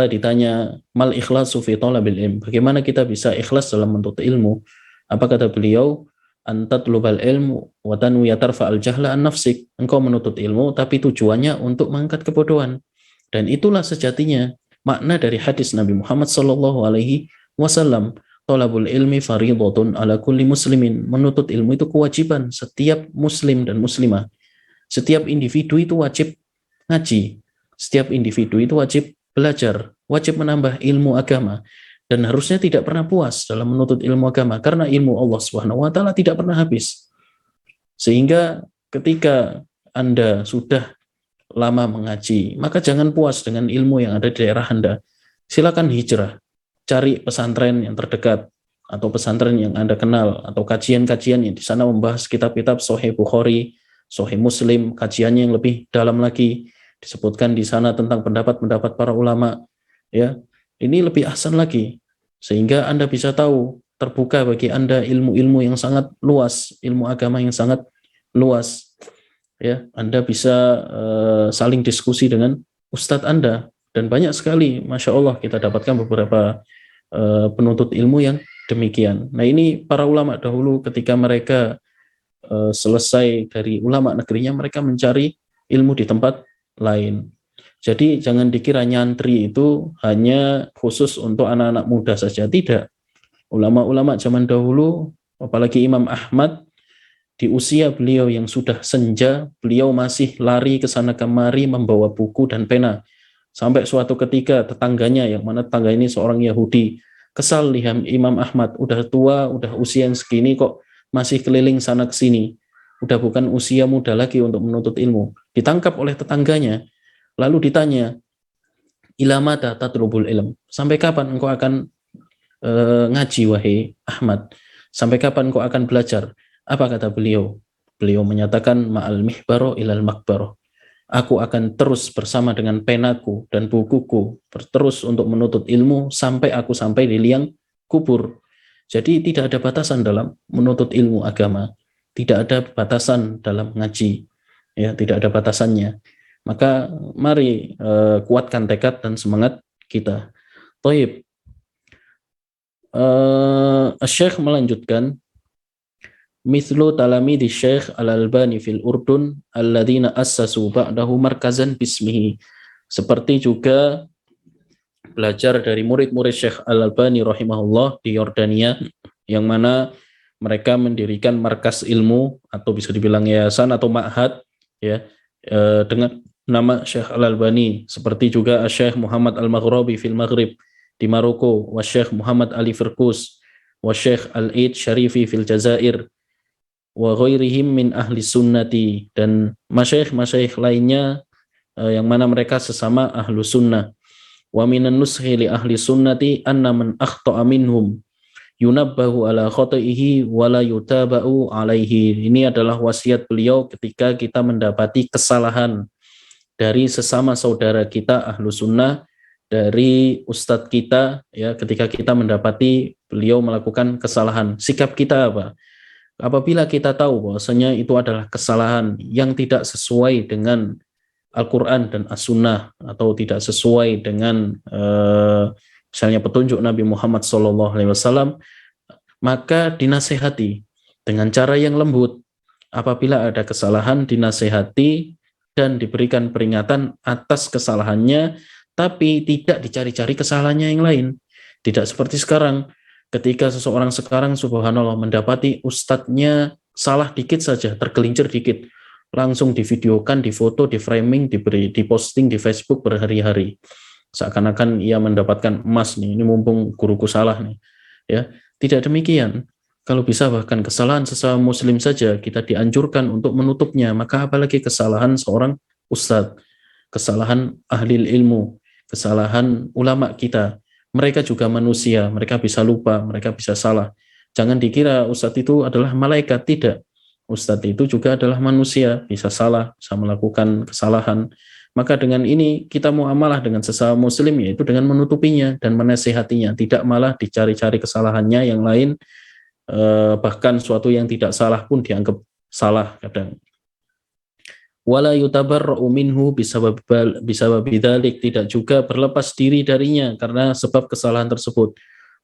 ditanya mal ikhlasu fi talabil ilm, bagaimana kita bisa ikhlas dalam menuntut ilmu? Apa kata beliau? Antatlubal ilmu wa tanwi tarfa'al jahla an nafsik. Engkau menuntut ilmu tapi tujuannya untuk mengangkat kebodohan. Dan itulah sejatinya makna dari hadis Nabi Muhammad sallallahu alaihi wasallam, thalabul ilmi fardhatun ala kulli muslimin. Menuntut ilmu itu kewajiban setiap muslim dan muslimah. Setiap individu itu wajib ngaji. Setiap individu itu wajib belajar, wajib menambah ilmu agama. Dan harusnya tidak pernah puas dalam menuntut ilmu agama, karena ilmu Allah Subhanahu wa taala tidak pernah habis. Sehingga ketika Anda sudah lama mengaji, maka jangan puas dengan ilmu yang ada di daerah Anda. Silakan hijrah, cari pesantren yang terdekat atau pesantren yang Anda kenal, atau kajian-kajian yang di sana membahas kitab-kitab Sahih Bukhari, Sahih Muslim, kajiannya yang lebih dalam lagi, disebutkan di sana tentang pendapat-pendapat para ulama, ya. Ini lebih ahsan lagi, sehingga Anda bisa tahu, terbuka bagi Anda ilmu-ilmu yang sangat luas, ilmu agama yang sangat luas, ya. Anda bisa saling diskusi dengan ustadz Anda, dan banyak sekali, Masya Allah, kita dapatkan beberapa penuntut ilmu yang demikian. Nah, ini para ulama dahulu ketika mereka selesai dari ulama negerinya, mereka mencari ilmu di tempat lain. Jadi jangan dikira nyantri itu hanya khusus untuk anak-anak muda saja, tidak. Ulama-ulama zaman dahulu, apalagi Imam Ahmad, di usia beliau yang sudah senja, beliau masih lari ke sana kemari membawa buku dan pena. Sampai suatu ketika tetangganya, yang mana tetangga ini seorang Yahudi, kesal lihat Imam Ahmad, udah tua, udah usia yang segini kok masih keliling sana ke sini. Udah bukan usia muda lagi untuk menuntut ilmu. Ditangkap oleh tetangganya, lalu ditanya, ila mata tatlubul ilm, sampai kapan engkau akan ngaji wahai Ahmad? Sampai kapan engkau akan belajar? Apa kata beliau? Beliau menyatakan, ma'al mihbaro ilal makbaro. Aku akan terus bersama dengan penaku dan bukuku, terus untuk menuntut ilmu sampai aku sampai di liang kubur. Jadi tidak ada batasan dalam menuntut ilmu agama. Tidak ada batasan dalam ngaji. Ya, tidak ada batasannya. Maka mari kuatkan tekad dan semangat kita. Thaib. Syekh melanjutkan, mithlu talamidi Syekh Al-Albani fil Urdun alladhina assasu ba'dahu markazan bismihi. Seperti juga belajar dari murid-murid Syekh Al-Albani rahimahullah di Yordania, yang mana mereka mendirikan markas ilmu atau bisa dibilang yayasan atau ma'had, ya, dengan nama Syekh Al-Albani. Seperti juga Syekh Muhammad Al-Maghrabi fil Maghrib di Maroko, wa Syekh Muhammad Ali Firkus, wa Syekh Al-Eid Syarifi fil Jazair, wa ghairihim min ahli sunnati, dan masyayikh lainnya yang mana mereka sesama ahlu sunnah. Wa minan nushi li ahli sunnati anna man akhta'a minhum yunabbahu ala khata'ihi wa la yutaba'u alaihi. Ini adalah wasiat beliau ketika kita mendapati kesalahan dari sesama saudara kita ahlu sunnah, dari ustadz kita, ya, ketika kita mendapati beliau melakukan kesalahan, sikap kita apa? Apabila kita tahu bahwasanya itu adalah kesalahan yang tidak sesuai dengan Al-Quran dan As-Sunnah, atau tidak sesuai dengan misalnya petunjuk Nabi Muhammad SAW, maka dinasehati dengan cara yang lembut. Apabila ada kesalahan, dinasehati dan diberikan peringatan atas kesalahannya, tapi tidak dicari-cari kesalahannya yang lain. Tidak seperti sekarang, ketika seseorang sekarang subhanallah mendapati ustadznya salah dikit saja, tergelincir dikit, langsung divideokan, difoto, di framing, diposting di Facebook berhari-hari, seakan-akan ia mendapatkan emas nih, ini mumpung guruku salah nih, ya. Tidak demikian. Kalau bisa bahkan kesalahan sesama muslim saja kita dianjurkan untuk menutupnya, maka apalagi kesalahan seorang ustadz, kesalahan ahli ilmu, kesalahan ulama kita. Mereka juga manusia, mereka bisa lupa, mereka bisa salah. Jangan dikira ustadz itu adalah malaikat, tidak. Ustadz itu juga adalah manusia, bisa salah, bisa melakukan kesalahan. Maka dengan ini kita muamalah dengan sesama muslim, yaitu dengan menutupinya dan menasihatinya, tidak malah dicari-cari kesalahannya yang lain, bahkan suatu yang tidak salah pun dianggap salah kadang. Wala yutabarra'u minhu bisababi dzalik, tidak juga berlepas diri darinya karena sebab kesalahan tersebut.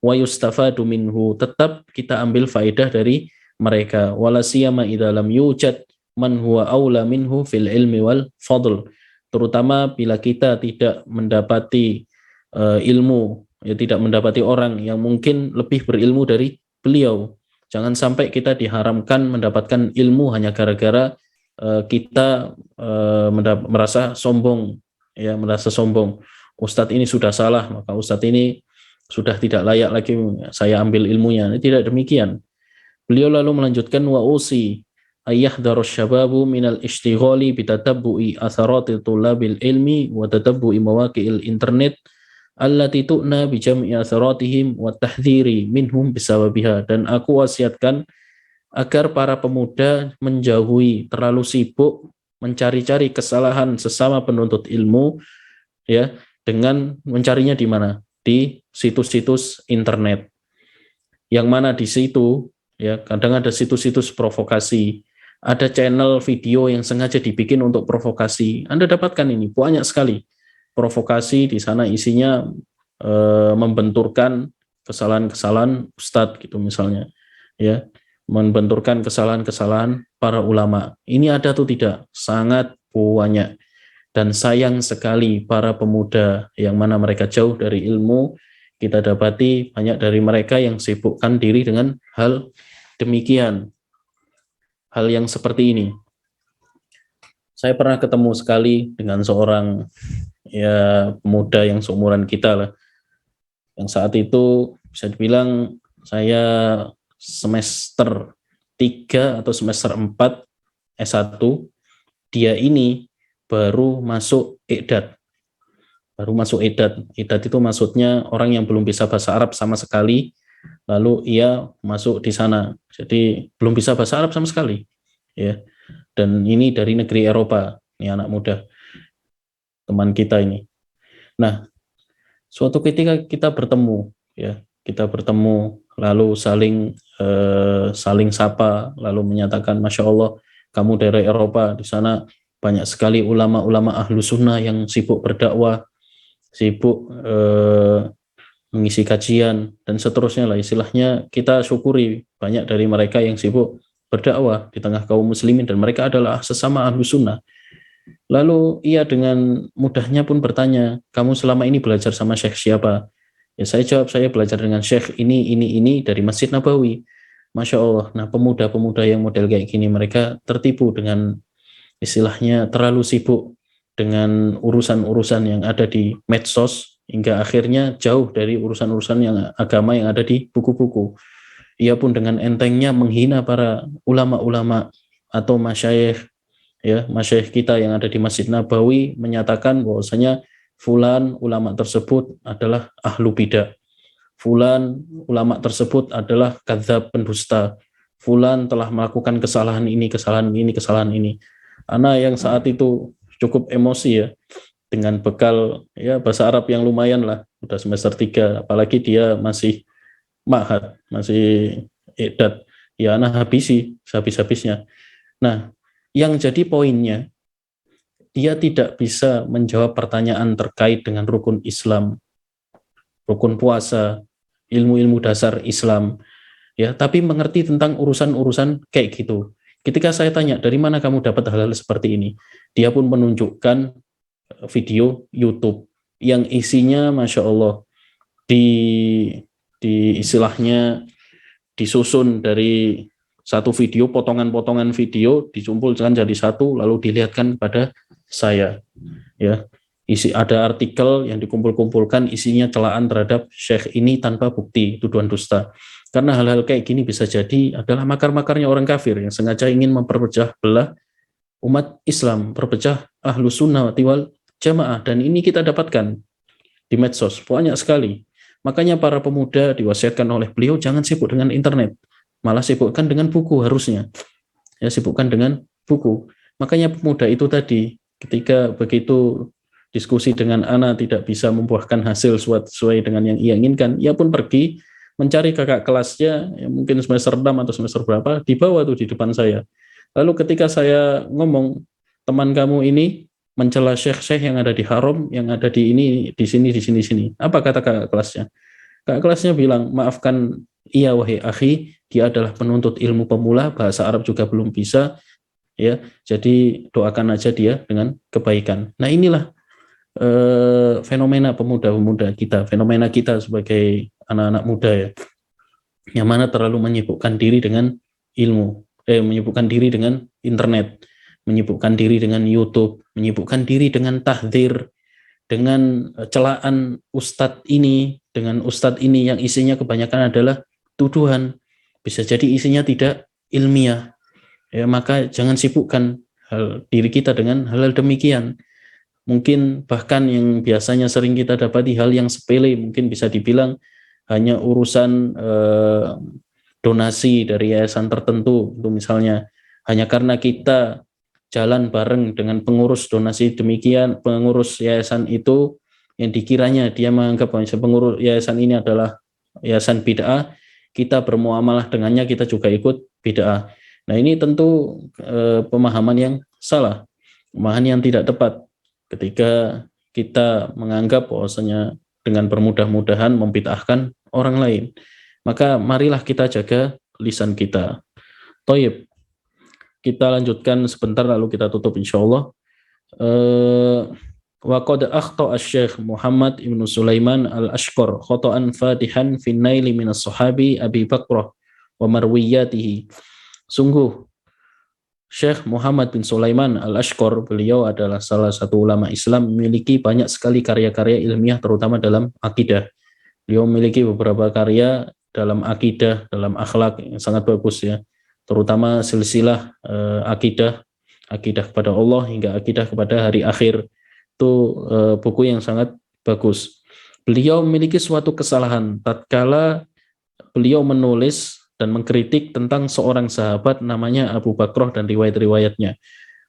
Wa yustafadu minhu, tetap kita ambil faedah dari mereka. Wala siyama idza lam yujad man huwa aula minhu fil ilmi wal fadl, terutama bila kita tidak mendapati ilmu, ya tidak mendapati orang yang mungkin lebih berilmu dari beliau. Jangan sampai kita diharamkan mendapatkan ilmu hanya gara-gara kita merasa sombong, ya, merasa sombong. Ustadz ini sudah salah, maka ustadz ini sudah tidak layak lagi saya ambil ilmunya. Tidak demikian. Beliau lalu melanjutkan, wa usi ayyahdharu syababu minal ishtighali bitatabbu'i atharati tullabil ilmi wa tatabbu'i mawaqi'il internet allati tu'na bi jam'i atharatihim wa tahdhiri minhum bisababiha. Dan aku wasiatkan agar para pemuda menjauhi, terlalu sibuk mencari-cari kesalahan sesama penuntut ilmu, ya, dengan mencarinya di mana? Di situs-situs internet. Yang mana di situ, ya, kadang ada situs-situs provokasi, ada channel video yang sengaja dibikin untuk provokasi. Anda dapatkan ini banyak sekali provokasi, di sana isinya membenturkan kesalahan-kesalahan ustadz gitu misalnya, ya, membenturkan kesalahan-kesalahan para ulama. Ini ada atau tidak? Sangat banyak. Dan sayang sekali para pemuda yang mana mereka jauh dari ilmu, kita dapati banyak dari mereka yang sibukkan diri dengan hal demikian, hal yang seperti ini. Saya pernah ketemu sekali dengan seorang, ya, pemuda yang seumuran kita lah, yang saat itu bisa dibilang saya semester 3 atau semester 4 S1, dia ini baru masuk Iqdad. Baru masuk Iqdad. Iqdad itu maksudnya orang yang belum bisa bahasa Arab sama sekali, lalu ia masuk di sana. Jadi belum bisa bahasa Arab sama sekali, ya. Dan ini dari negeri Eropa, ini anak muda, teman kita ini. Nah, suatu ketika kita bertemu, ya, lalu saling sapa, lalu menyatakan, Masya Allah, kamu dari Eropa, di sana banyak sekali ulama-ulama ahlu sunnah yang sibuk berdakwah, sibuk mengisi kajian, dan seterusnya lah istilahnya. Kita syukuri banyak dari mereka yang sibuk berdakwah di tengah kaum muslimin, dan mereka adalah sesama ahlu sunnah. Lalu ia dengan mudahnya pun bertanya, kamu selama ini belajar sama syekh siapa? Ya, saya jawab, saya belajar dengan syekh ini dari Masjid Nabawi. Masya Allah. Nah, pemuda-pemuda yang model kayak gini, mereka tertipu dengan istilahnya terlalu sibuk dengan urusan-urusan yang ada di medsos, hingga akhirnya jauh dari urusan-urusan yang agama yang ada di buku-buku. Ia pun dengan entengnya menghina para ulama-ulama atau masyayikh, ya, masyayikh kita yang ada di Masjid Nabawi, menyatakan bahwasanya fulan ulama tersebut adalah ahlu bidah, fulan ulama tersebut adalah kadzab, pendusta, fulan telah melakukan kesalahan ini, kesalahan ini, kesalahan ini. Anak yang saat itu cukup emosi, ya, dengan bekal, ya, bahasa Arab yang lumayan lah, udah semester 3, apalagi dia masih ma'had, masih Iqdad, ya, anak habis-habisnya. Nah, yang jadi poinnya, dia tidak bisa menjawab pertanyaan terkait dengan rukun Islam, rukun puasa, ilmu-ilmu dasar Islam, ya, tapi mengerti tentang urusan-urusan kayak gitu. Ketika saya tanya, dari mana kamu dapat hal-hal seperti ini? Dia pun menunjukkan video YouTube yang isinya, Masya Allah, di istilahnya disusun dari satu video, potongan-potongan video dikumpulkan jadi satu, lalu dilihatkan pada saya, ya. Ada artikel yang dikumpul-kumpulkan, isinya celaan terhadap syekh ini tanpa bukti, tuduhan dusta. Karena hal-hal kayak gini bisa jadi adalah makar-makarnya orang kafir yang sengaja ingin memperpecah belah umat Islam, perpecah ahlu sunnah wal jamaah. Dan ini kita dapatkan di medsos banyak sekali. Makanya para pemuda diwasiatkan oleh beliau jangan sibuk dengan internet, malah sibukkan dengan buku harusnya, ya, sibukkan dengan buku. Makanya pemuda itu tadi Ketika begitu diskusi dengan ana tidak bisa membuahkan hasil sesuai dengan yang ia inginkan, ia pun pergi mencari kakak kelasnya, ya mungkin semester 6 atau semester berapa, dibawa tuh di depan saya. Lalu ketika saya ngomong, teman kamu ini mencela syekh-syekh yang ada di haram, yang ada di ini, di sini, di sini, di sini. Apa kata kakak kelasnya? Kakak kelasnya bilang, maafkan, iya wahai akhi, dia adalah penuntut ilmu pemula, bahasa Arab juga belum bisa, ya. Jadi doakan aja dia dengan kebaikan. Nah inilah fenomena pemuda-pemuda kita, fenomena kita sebagai anak-anak muda ya, yang mana terlalu menyibukkan diri dengan ilmu, menyibukkan diri dengan internet, menyibukkan diri dengan YouTube, menyibukkan diri dengan tahdzir, dengan celaan ustadz ini, dengan ustadz ini yang isinya kebanyakan adalah tuduhan, bisa jadi isinya tidak ilmiah. Ya, maka jangan sibukkan diri kita dengan hal-hal demikian. Mungkin bahkan yang biasanya sering kita dapati hal yang sepele, mungkin bisa dibilang hanya urusan donasi dari yayasan tertentu, itu misalnya hanya karena kita jalan bareng dengan pengurus donasi demikian, pengurus yayasan itu yang dikiranya dia menganggap bahwa pengurus yayasan ini adalah yayasan bid'ah, kita bermuamalah dengannya, kita juga ikut bid'ah. Nah ini tentu pemahaman yang salah, pemahaman yang tidak tepat ketika kita menganggap bahwasanya dengan bermudah-mudahan membid'ahkan orang lain. Maka marilah kita jaga lisan kita. Thayyib. Kita lanjutkan sebentar lalu kita tutup insyaallah. Wa qad akhta asy-Syaikh Muhammad Ibnu Sulaiman Al-Ashqar khata'an fatihan fi naili min as-sahabi Abi Bakrah wa marwiyatihi. Sungguh Syekh Muhammad bin Sulaiman Al-Ashqar, beliau adalah salah satu ulama Islam, memiliki banyak sekali karya-karya ilmiah terutama dalam akidah. Beliau memiliki beberapa karya dalam akidah, dalam akhlak yang sangat bagus ya. Terutama silsilah akidah kepada Allah hingga akidah kepada hari akhir. Itu buku yang sangat bagus. Beliau memiliki suatu kesalahan tatkala beliau menulis dan mengkritik tentang seorang sahabat namanya Abu Bakrah dan riwayat-riwayatnya.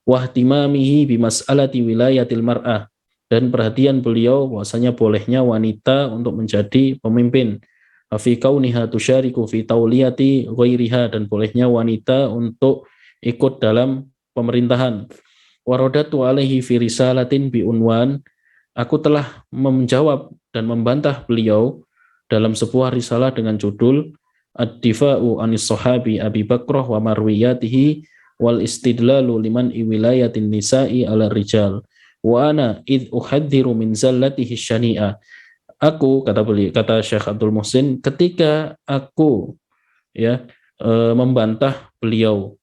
Wahtimamihi bimas'alati wilayatil mar'ah, dan perhatian beliau bahwasanya bolehnya wanita untuk menjadi pemimpin. Fi kauniha tusyariku fi tauliyati ghairiha, dan bolehnya wanita untuk ikut dalam pemerintahan. Waradatu alaihi fi risalatin bi unwan, aku telah menjawab dan membantah beliau dalam sebuah risalah dengan judul Ad-Difa'u anis sahabi Abi Bakrah wa marwiyatihi wal istidlalu liman wilayatin nisa'i ala rijal wa ana id uhadziru min zallatihi syani'ah. Aku, kata Syekh Abdul Muhsin, ketika aku membantah beliau,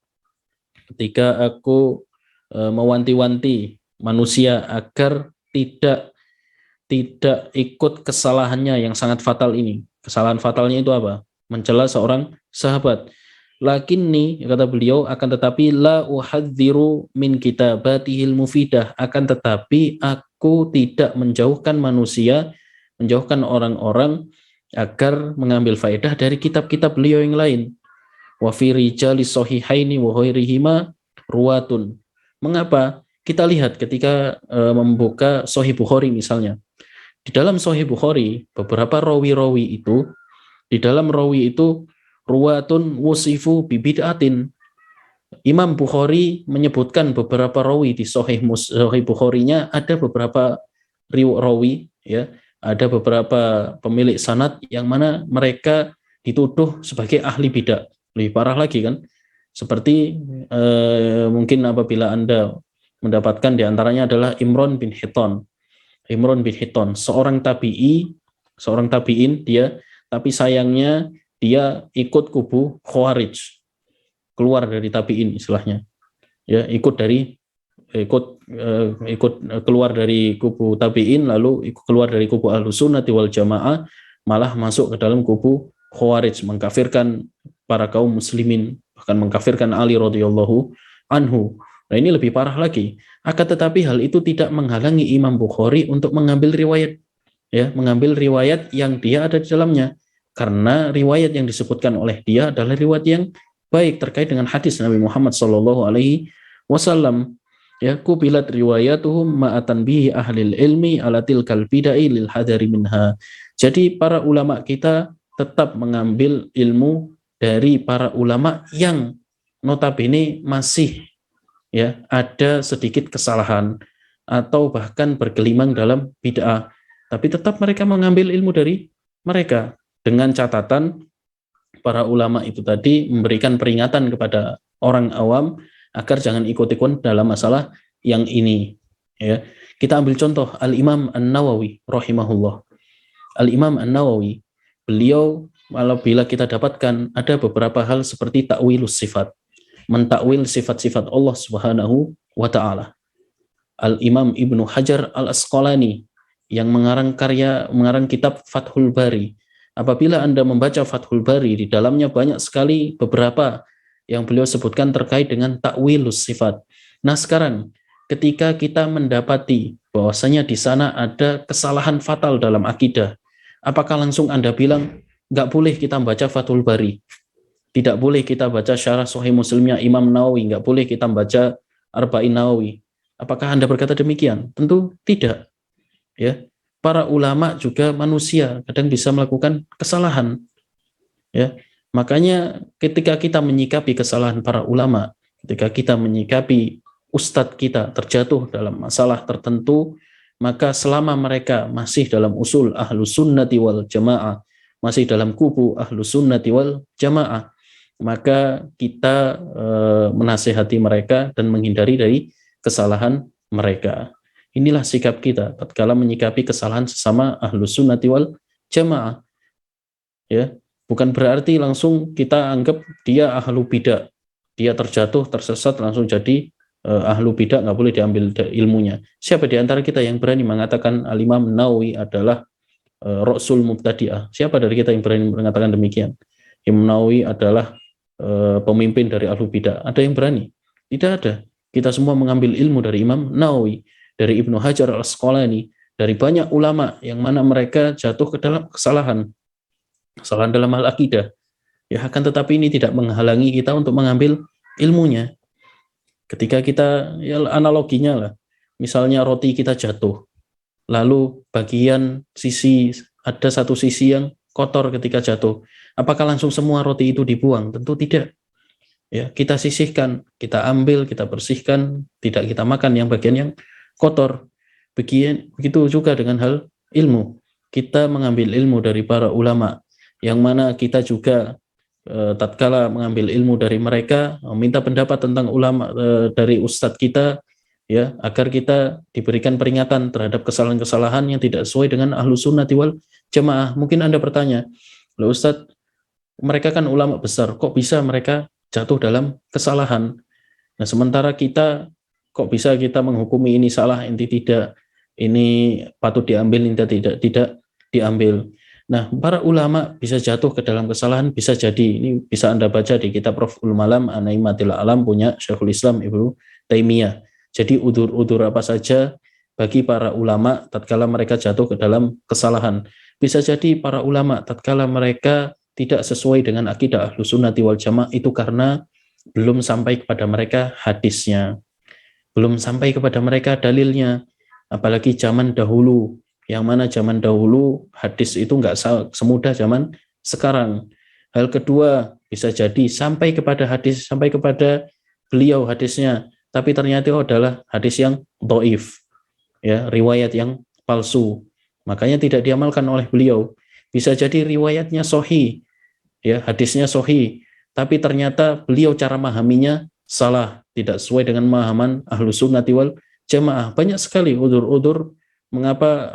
ketika aku mewanti-wanti manusia agar tidak ikut kesalahannya yang sangat fatal ini. Kesalahan fatalnya itu apa? Mencela seorang sahabat. Lakinni, kata beliau, akan tetapi la uhadziru min kitabatihil mufidah, akan tetapi aku tidak menjauhkan manusia, menjauhkan orang-orang agar mengambil faedah dari kitab-kitab beliau yang lain. Wa fi rijalis sahihaini wa ghairihima ruwatun. Mengapa? Kita lihat ketika membuka Sahih Bukhari misalnya. Di dalam Sahih Bukhari, beberapa rawi-rawi itu, di dalam rawi itu ruwatun wusifu bibid'atin. Imam Bukhari menyebutkan beberapa rawi di Sahih Bukhari-nya, ada beberapa rawi ya, ada beberapa pemilik sanad yang mana mereka dituduh sebagai ahli bidah. Lebih parah lagi kan? Seperti mungkin apabila Anda mendapatkan di antaranya adalah Imran bin Hitton. Imran bin Hitton, seorang tabi'in dia, tapi sayangnya dia ikut kubu Khawarij, keluar dari tabi'in istilahnya. Ya, ikut keluar dari kubu tabi'in, lalu keluar dari kubu Ahlus Sunnati wal Jamaah, malah masuk ke dalam kubu Khawarij, mengkafirkan para kaum muslimin, bahkan mengkafirkan Ali radhiyallahu anhu. Nah, ini lebih parah lagi. Akan tetapi hal itu tidak menghalangi Imam Bukhari untuk mengambil riwayat yang dia ada di dalamnya, karena riwayat yang disebutkan oleh dia adalah riwayat yang baik terkait dengan hadis Nabi Muhammad SAW. Ya, kubilat riwayatuhum ma'atan bihi ahlil ilmi ala tilkal bidai lil hadari minha. Jadi para ulama kita tetap mengambil ilmu dari para ulama yang notabene masih ya ada sedikit kesalahan atau bahkan bergelimang dalam bid'ah, tapi tetap mereka mengambil ilmu dari mereka dengan catatan para ulama itu tadi memberikan peringatan kepada orang awam agar jangan ikut-ikut dalam masalah yang ini. Ya, kita ambil contoh Al-Imam An-Nawawi rahimahullah. Al-Imam An-Nawawi, beliau bila kita dapatkan ada beberapa hal seperti takwilus sifat, mentakwil sifat-sifat Allah Subhanahu wa taala. Al-Imam Ibnu Hajar Al-Asqalani yang mengarang kitab Fathul Bari. Apabila Anda membaca Fathul Bari, di dalamnya banyak sekali beberapa yang beliau sebutkan terkait dengan takwilus sifat. Nah, sekarang ketika kita mendapati bahwasanya di sana ada kesalahan fatal dalam akidah, apakah langsung Anda bilang nggak boleh kita baca Fathul Bari, tidak boleh kita baca syarah Sahih Muslimnya Imam Nawawi, nggak boleh kita baca Arba'in Nawawi? Apakah Anda berkata demikian? Tentu tidak. Ya, para ulama juga manusia, kadang bisa melakukan kesalahan. Ya, makanya ketika kita menyikapi kesalahan para ulama, ketika kita menyikapi ustadz kita terjatuh dalam masalah tertentu, maka selama mereka masih dalam usul ahlus sunnati wal jamaah, masih dalam kubu ahlus sunnati wal jamaah, maka kita menasihati mereka dan menghindari dari kesalahan mereka. Inilah sikap kita tatkala menyikapi kesalahan sesama ahlus sunnati wal jamaah. Ya, bukan berarti langsung kita anggap dia ahlu bidah, dia terjatuh tersesat langsung jadi ahlu bidah, nggak boleh diambil ilmunya. Siapa di antara kita yang berani mengatakan Al-Imam Nawawi adalah Rasul Mubtadi'ah? Siapa dari kita yang berani mengatakan demikian? Imam Nawawi adalah pemimpin dari ahlu bidah. Ada yang berani? Tidak ada. Kita semua mengambil ilmu dari Imam Nawawi, dari Ibnu Hajar Al-Asqalani, dari banyak ulama yang mana mereka jatuh ke dalam kesalahan dalam hal akidah. Ya, akan tetapi ini tidak menghalangi kita untuk mengambil ilmunya. Ketika kita, ya analoginya lah, misalnya roti kita jatuh, lalu bagian sisi, ada satu sisi yang kotor ketika jatuh, apakah langsung semua roti itu dibuang? Tentu tidak. Ya, kita sisihkan, kita ambil, kita bersihkan, tidak kita makan yang bagian yang kotor. Begitu juga dengan hal ilmu. Kita mengambil ilmu dari para ulama, yang mana kita juga tatkala mengambil ilmu dari mereka, minta pendapat tentang ulama dari ustadz kita, ya, agar kita diberikan peringatan terhadap kesalahan-kesalahan yang tidak sesuai dengan ahlu sunnati wal jamaah. Mungkin Anda bertanya, loh Ustadz, mereka kan ulama besar, kok bisa mereka jatuh dalam kesalahan? Nah, sementara kita, kok bisa kita menghukumi ini salah, ini tidak, ini patut diambil, ini tidak diambil. Nah, para ulama bisa jatuh ke dalam kesalahan, bisa jadi, ini bisa Anda baca di kitab Raf'ul Malam Anaimatil Alam punya Syekhul Islam Ibnu Taimiyah. Jadi udur-udur apa saja bagi para ulama tatkala mereka jatuh ke dalam kesalahan. Bisa jadi para ulama tatkala mereka tidak sesuai dengan akidah Ahlus Sunnati wal Jamaah itu karena belum sampai kepada mereka hadisnya, belum sampai kepada mereka dalilnya. Apalagi zaman dahulu, yang mana zaman dahulu hadis itu nggak semudah zaman sekarang. Hal kedua, bisa jadi sampai kepada hadis, sampai kepada beliau hadisnya, tapi ternyata itu adalah hadis yang dhaif, ya, riwayat yang palsu, makanya tidak diamalkan oleh beliau. Bisa jadi riwayatnya sahih, ya, hadisnya sahih, tapi ternyata beliau cara memahaminya salah, tidak sesuai dengan pemahaman Ahlus Sunnati wal Jamaah. Banyak sekali udur-udur mengapa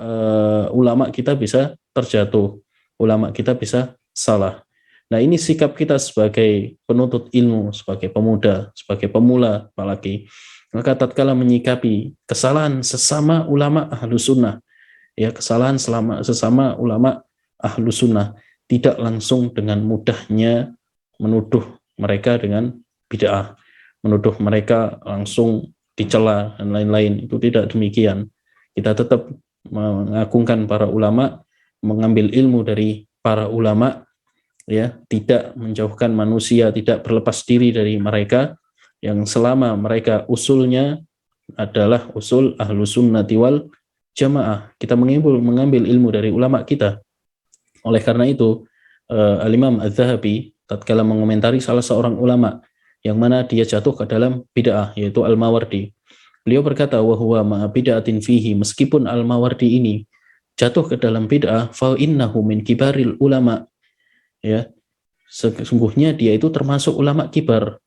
ulama kita bisa terjatuh, ulama kita bisa salah. Nah, ini sikap kita sebagai penuntut ilmu, sebagai pemuda, sebagai pemula apalagi. Maka tatkala menyikapi kesalahan sesama ulama Ahlus Sunnah, ya, kesalahan sesama ulama Ahlus Sunnah, tidak langsung dengan mudahnya menuduh mereka dengan bid'ah, menuduh mereka langsung dicela dan lain-lain. Itu tidak demikian. Kita tetap mengagungkan para ulama, mengambil ilmu dari para ulama, ya, tidak menjauhkan manusia, tidak berlepas diri dari mereka, yang selama mereka usulnya adalah usul ahlu sunnati wal jamaah. Kita mengambil ilmu dari ulama kita. Oleh karena itu, Al-Imam Az-Zahabi tatkala mengomentari salah seorang ulama yang mana dia jatuh ke dalam bid'ah, yaitu Al-Mawardi. Beliau berkata, wa huwa ma'a bid'atin fihi, meskipun Al-Mawardi ini jatuh ke dalam bid'ah, fa innahu min kibaril ulama, ya, sesungguhnya dia itu termasuk ulama kibar,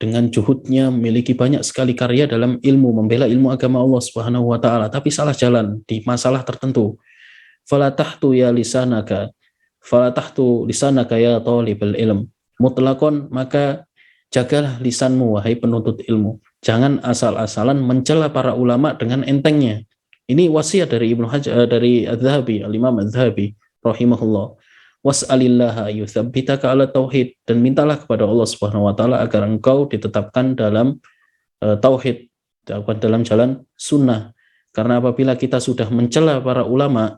dengan juhudnya memiliki banyak sekali karya dalam ilmu, membela ilmu agama Allah Subhanahu wa taala, tapi salah jalan di masalah tertentu. Fala tahtu ya lisanaka, fala tahtu lisanaka ya talibul ilm. Mutlakon, maka jagalah lisanmu wahai penuntut ilmu. Jangan asal-asalan mencela para ulama dengan entengnya. Ini wasiat dari Ibnu Hajar, dari Az-Zahabi, Al-Imam Az-Zahabi rahimahullah. Was'alillaha yutsabbitaka ala tauhid, dan mintalah kepada Allah Subhanahu wa taala agar engkau ditetapkan dalam tauhid, ditetapkan dalam jalan sunnah. Karena apabila kita sudah mencela para ulama,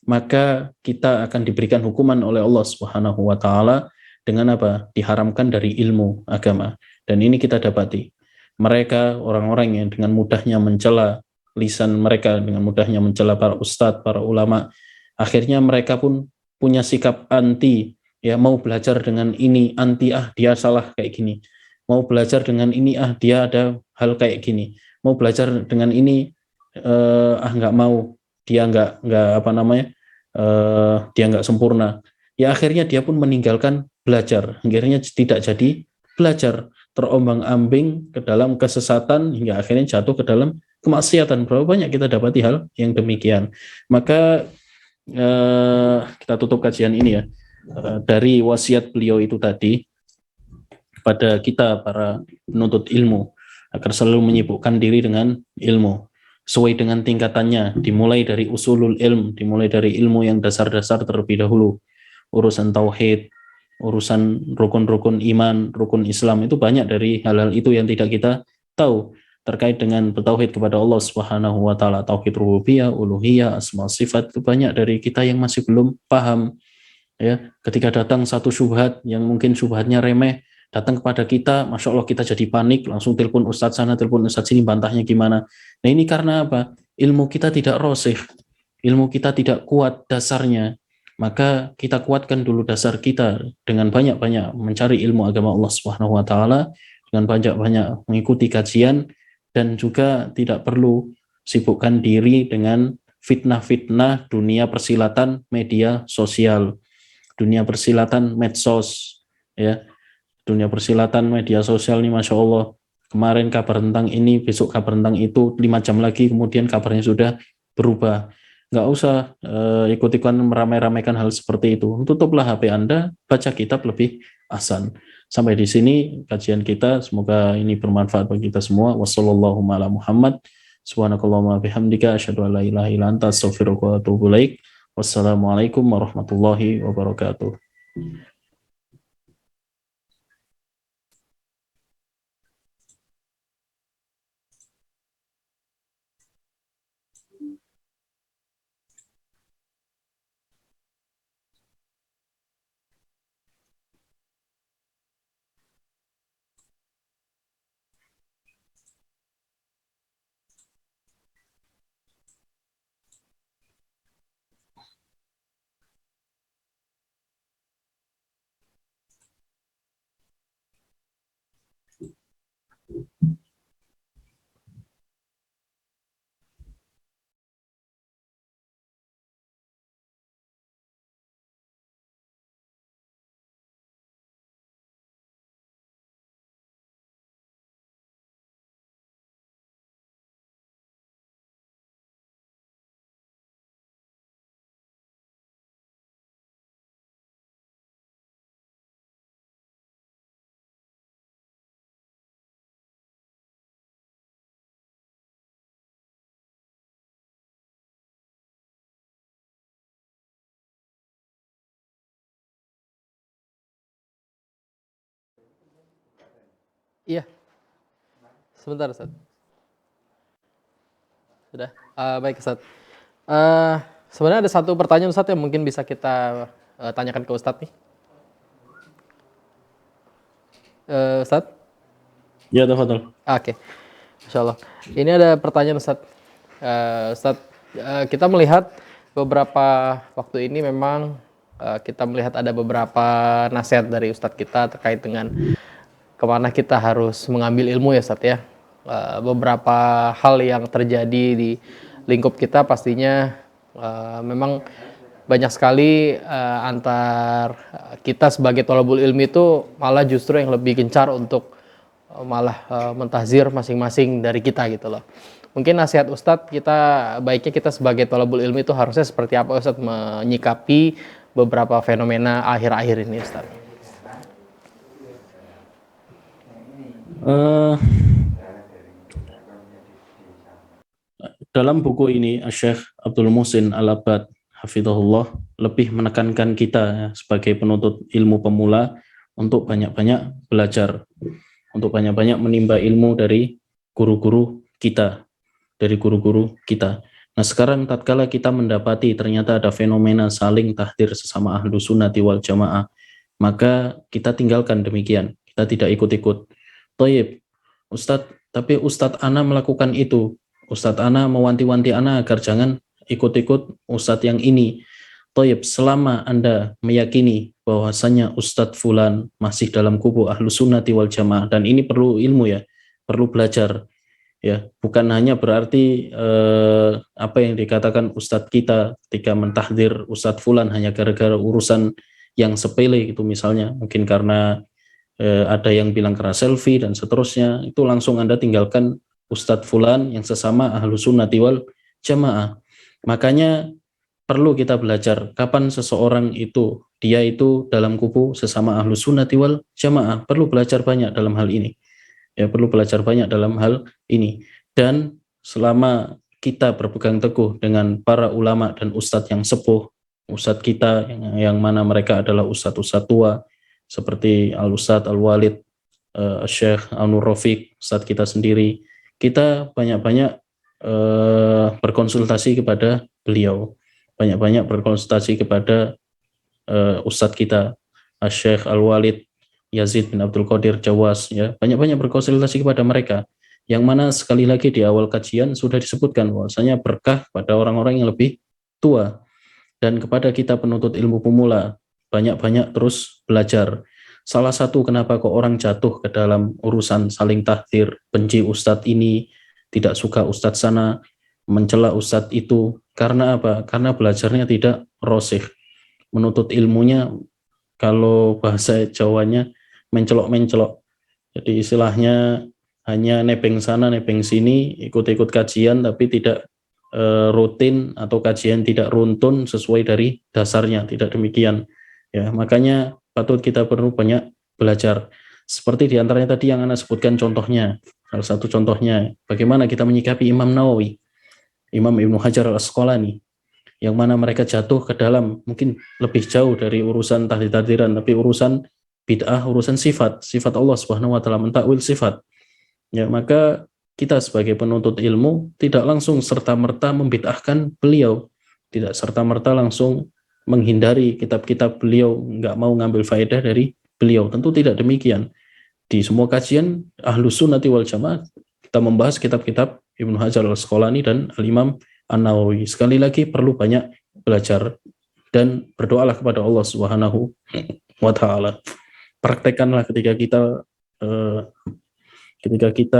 maka kita akan diberikan hukuman oleh Allah Subhanahu wa taala dengan apa? Diharamkan dari ilmu agama. Dan ini kita dapati. Mereka orang-orang yang dengan mudahnya mencela, lisan mereka dengan mudahnya mencela para ustadz, para ulama, akhirnya mereka pun punya sikap anti, ya, mau belajar dengan ini anti, dia salah kayak gini, mau belajar dengan ini dia ada hal kayak gini, mau belajar dengan ini nggak mau, dia nggak apa namanya, dia nggak sempurna, ya akhirnya dia pun meninggalkan belajar, akhirnya tidak jadi belajar, terombang-ambing ke dalam kesesatan hingga akhirnya jatuh ke dalam kemaksiatan. Berapa banyak kita dapati hal yang demikian. Maka kita tutup kajian ini ya, dari wasiat beliau itu tadi pada kita para penuntut ilmu agar selalu menyibukkan diri dengan ilmu sesuai dengan tingkatannya, dimulai dari usulul ilm, dimulai dari ilmu yang dasar-dasar terlebih dahulu, urusan tauhid, urusan rukun-rukun iman, rukun Islam, itu banyak dari hal-hal itu yang tidak kita tahu terkait dengan bertauhid kepada Allah Subhanahu wa taala, tauhid rububiyah, uluhiyah, asma sifat, itu banyak dari kita yang masih belum paham, ya. Ketika datang satu syubhat yang mungkin syubhatnya remeh datang kepada kita, masya Allah kita jadi panik, langsung telepon ustadz sana, telepon ustadz sini, bantahnya gimana. Nah ini karena apa? Ilmu kita tidak rosih, ilmu kita tidak kuat dasarnya. Maka kita kuatkan dulu dasar kita dengan banyak-banyak mencari ilmu agama Allah Subhanahu wa taala, dengan banyak-banyak mengikuti kajian, dan juga tidak perlu sibukkan diri dengan fitnah-fitnah dunia persilatan media sosial, dunia persilatan medsos, ya. Dunia persilatan media sosial ini masya Allah, kemarin kabar tentang ini, besok kabar tentang itu, 5 jam lagi kemudian kabarnya sudah berubah. Nggak usah ikut-ikutan meramai-ramaikan hal seperti itu. Tutuplah HP Anda, baca kitab lebih ahsan. Sampai di sini kajian kita, semoga ini bermanfaat bagi kita semua. Wassallallahu ala Muhammad, subhanakallahumma bihamdika, asyhadu an la ilaha illa anta, astaghfiruka wa atubu ilaik. Wassalamualaikum warahmatullahi wabarakatuh. Iya, sebentar Ustaz. Sudah. Baik Ustaz. Sebenarnya ada satu pertanyaan Ustaz yang mungkin bisa kita tanyakan ke Ustaz nih. Ustaz? Ya, tafadhol. Oke. Masya Allah. Ini ada pertanyaan Ustadz. Ustadz, kita melihat beberapa waktu ini memang kita melihat ada beberapa nasihat dari Ustadz kita terkait dengan kemana kita harus mengambil ilmu ya Ustadz ya. Beberapa hal yang terjadi di lingkup kita pastinya memang banyak sekali antar kita sebagai thalabul ilmi itu malah justru yang lebih gencar untuk malah mentahzir masing-masing dari kita gitu loh. Mungkin nasihat Ustadz baiknya kita sebagai thalabul ilmi itu harusnya seperti apa Ustadz menyikapi beberapa fenomena akhir-akhir ini Ustadz? Dalam buku ini Syekh Abdul Muhsin Al-Abbad hafizahullah lebih menekankan kita ya, sebagai penuntut ilmu pemula untuk banyak-banyak belajar, untuk banyak-banyak menimba ilmu dari guru-guru kita, Nah sekarang tatkala kita mendapati ternyata ada fenomena saling tahdir sesama ahlu sunnati wal jamaah, maka kita tinggalkan demikian, kita tidak ikut-ikut. Thayyib, Ustadz, tapi Ustadz Ana melakukan itu, Ustadz Ana mewanti-wanti Ana agar jangan ikut-ikut Ustadz yang ini. Thayyib, selama Anda meyakini bahwasanya Ustadz Fulan masih dalam kubu ahlu sunnati wal jamaah, dan ini perlu ilmu ya, perlu belajar ya, bukan hanya berarti apa yang dikatakan Ustadz kita ketika mentahdir Ustadz Fulan hanya gara-gara urusan yang sepele gitu misalnya, mungkin karena ada yang bilang kena selfie dan seterusnya, itu langsung Anda tinggalkan Ustadz Fulan yang sesama ahlu sunnati wal jamaah. Makanya perlu kita belajar kapan seseorang itu dia itu dalam kubu sesama ahlu sunnati wal jamaah, perlu belajar banyak dalam hal ini. Ya, perlu belajar banyak dalam hal ini. Dan selama kita berpegang teguh dengan para ulama dan ustadz yang sepuh, ustadz kita yang mana mereka adalah ustadz-ustadz tua seperti Al-Ustadz Al-Walid, Syekh Al-Nur Rafiq, ustadz kita sendiri, kita banyak-banyak berkonsultasi kepada beliau, banyak-banyak berkonsultasi kepada ustadz kita Syekh Al-Walid Yazid bin Abdul Qadir Jawas, ya, banyak-banyak berkonsultasi kepada mereka, yang mana sekali lagi di awal kajian sudah disebutkan bahwasanya berkah pada orang-orang yang lebih tua, dan kepada kita penuntut ilmu pemula banyak-banyak terus belajar. Salah satu kenapa kok orang jatuh ke dalam urusan saling tahdir, benci ustadz ini, tidak suka ustadz sana, mencela ustadz itu, karena apa? Karena belajarnya tidak rosih, menuntut ilmunya kalau bahasa Jawanya mencelok-mencelok. Jadi istilahnya hanya nebeng sana, nebeng sini, ikut-ikut kajian, tapi tidak rutin, atau kajian tidak runtun sesuai dari dasarnya, tidak demikian. Ya, makanya patut kita perlu banyak belajar. Seperti diantaranya tadi yang Anda sebutkan contohnya, salah satu contohnya, bagaimana kita menyikapi Imam Nawawi, Imam Ibnu Hajar Al-Asqalani, yang mana mereka jatuh ke dalam mungkin lebih jauh dari urusan tahdir-tahdiran, tapi urusan bid'ah, urusan sifat Allah Subhanahu wa taala, mentakwil sifat. Ya, maka kita sebagai penuntut ilmu tidak langsung serta-merta membid'ahkan beliau, tidak serta-merta langsung menghindari kitab-kitab beliau, nggak mau ngambil faedah dari beliau. Tentu tidak demikian. Di semua kajian Ahlus Sunnati wal Jamaah kita membahas kitab-kitab Ibnu Hajar Al-Asqalani dan Al-Imam An-Nawawi. Sekali lagi perlu banyak belajar dan berdoalah kepada Allah Subhanahu wa taala. Praktekkanlah ketika kita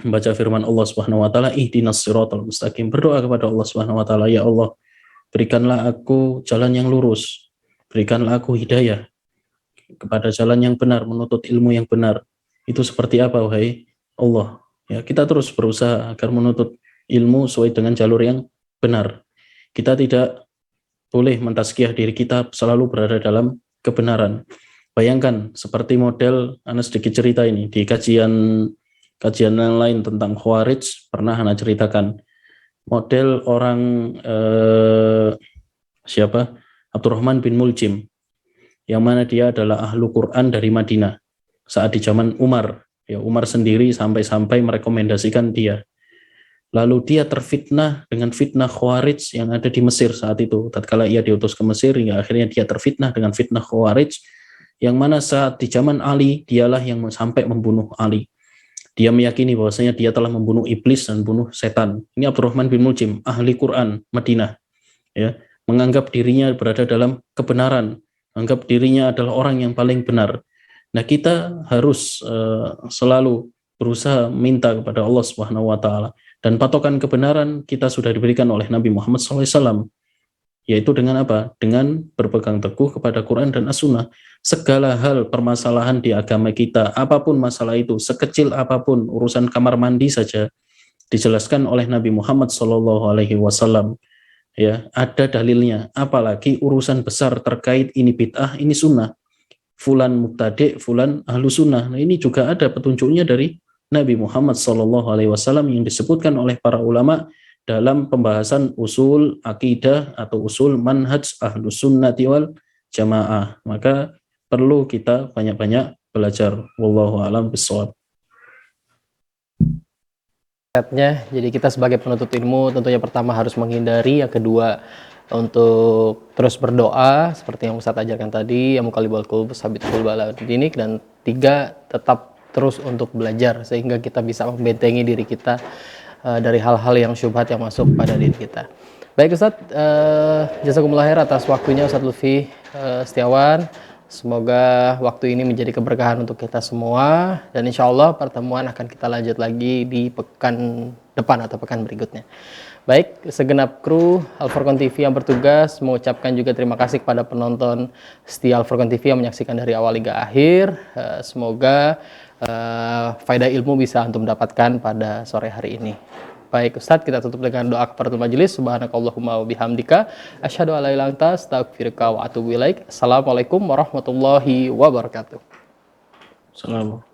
membaca firman Allah Subhanahu wa taala, ihdinas siratal mustaqim. Berdoa kepada Allah Subhanahu wa taala, ya Allah, berikanlah aku jalan yang lurus, berikanlah aku hidayah kepada jalan yang benar, menuntut ilmu yang benar. Itu seperti apa wahai Allah? Ya, kita terus berusaha agar menuntut ilmu sesuai dengan jalur yang benar. Kita tidak boleh mentazkiyah diri kita selalu berada dalam kebenaran. Bayangkan seperti model, Ana sedikit cerita ini di kajian yang lain tentang Khawarij, pernah Ana ceritakan model orang Abdurrahman bin Muljim, yang mana dia adalah ahlu Quran dari Madinah saat di zaman Umar. Ya, Umar sendiri sampai-sampai merekomendasikan dia. Lalu dia terfitnah dengan fitnah Khawarij yang ada di Mesir saat itu. Tatkala ia diutus ke Mesir, hingga akhirnya dia terfitnah dengan fitnah Khawarij, yang mana saat di zaman Ali dialah yang sampai membunuh Ali. Dia meyakini bahwasanya dia telah membunuh iblis dan bunuh setan. Ini Abdurrahman bin Muljim, ahli Quran Madinah, ya, menganggap dirinya berada dalam kebenaran, menganggap dirinya adalah orang yang paling benar. Nah, kita harus selalu berusaha minta kepada Allah Subhanahu wa taala, dan patokan kebenaran kita sudah diberikan oleh Nabi Muhammad SAW, yaitu dengan apa? Dengan berpegang teguh kepada Quran dan As-Sunnah. Segala hal permasalahan di agama kita, apapun masalah itu, sekecil apapun, urusan kamar mandi saja, dijelaskan oleh Nabi Muhammad SAW. Ya, ada dalilnya. Apalagi urusan besar terkait ini bid'ah, ini sunnah. Fulan mubtadi', fulan ahlu sunnah. Nah, ini juga ada petunjuknya dari Nabi Muhammad SAW yang disebutkan oleh para ulama dalam pembahasan usul akidah atau usul manhaj ahlus sunnati wal jamaah. Maka perlu kita banyak-banyak belajar. Wallahu a'lam bishawab. Jadi kita sebagai penuntut ilmu tentunya pertama harus menghindari, yang kedua untuk terus berdoa seperti yang Ustadz ajarkan tadi, ya muqallibal qulub tsabit qulub ala dinik, dan tiga, tetap terus untuk belajar sehingga kita bisa membentengi diri kita dari hal-hal yang syubhat yang masuk pada diri kita. Baik Ustadz, jazakumullah khair atas waktunya Ustadz Lutfi Setiawan. Semoga waktu ini menjadi keberkahan untuk kita semua, dan insya Allah pertemuan akan kita lanjut lagi di pekan depan atau pekan berikutnya. Baik, segenap kru Al-Furqan TV yang bertugas mengucapkan juga terima kasih kepada penonton setia Al-Furqan TV yang menyaksikan dari awal hingga akhir. Semoga faedah ilmu bisa antum dapatkan pada sore hari ini. Baik Ustadz, kita tutup dengan doa kafaratul majelis. Subhanakallahumma wa bihamdika asyhadu an la ilaha illa anta astaghfiruka wa atubu ilaik. Assalamualaikum warahmatullahi wabarakatuh. Assalamualaikum.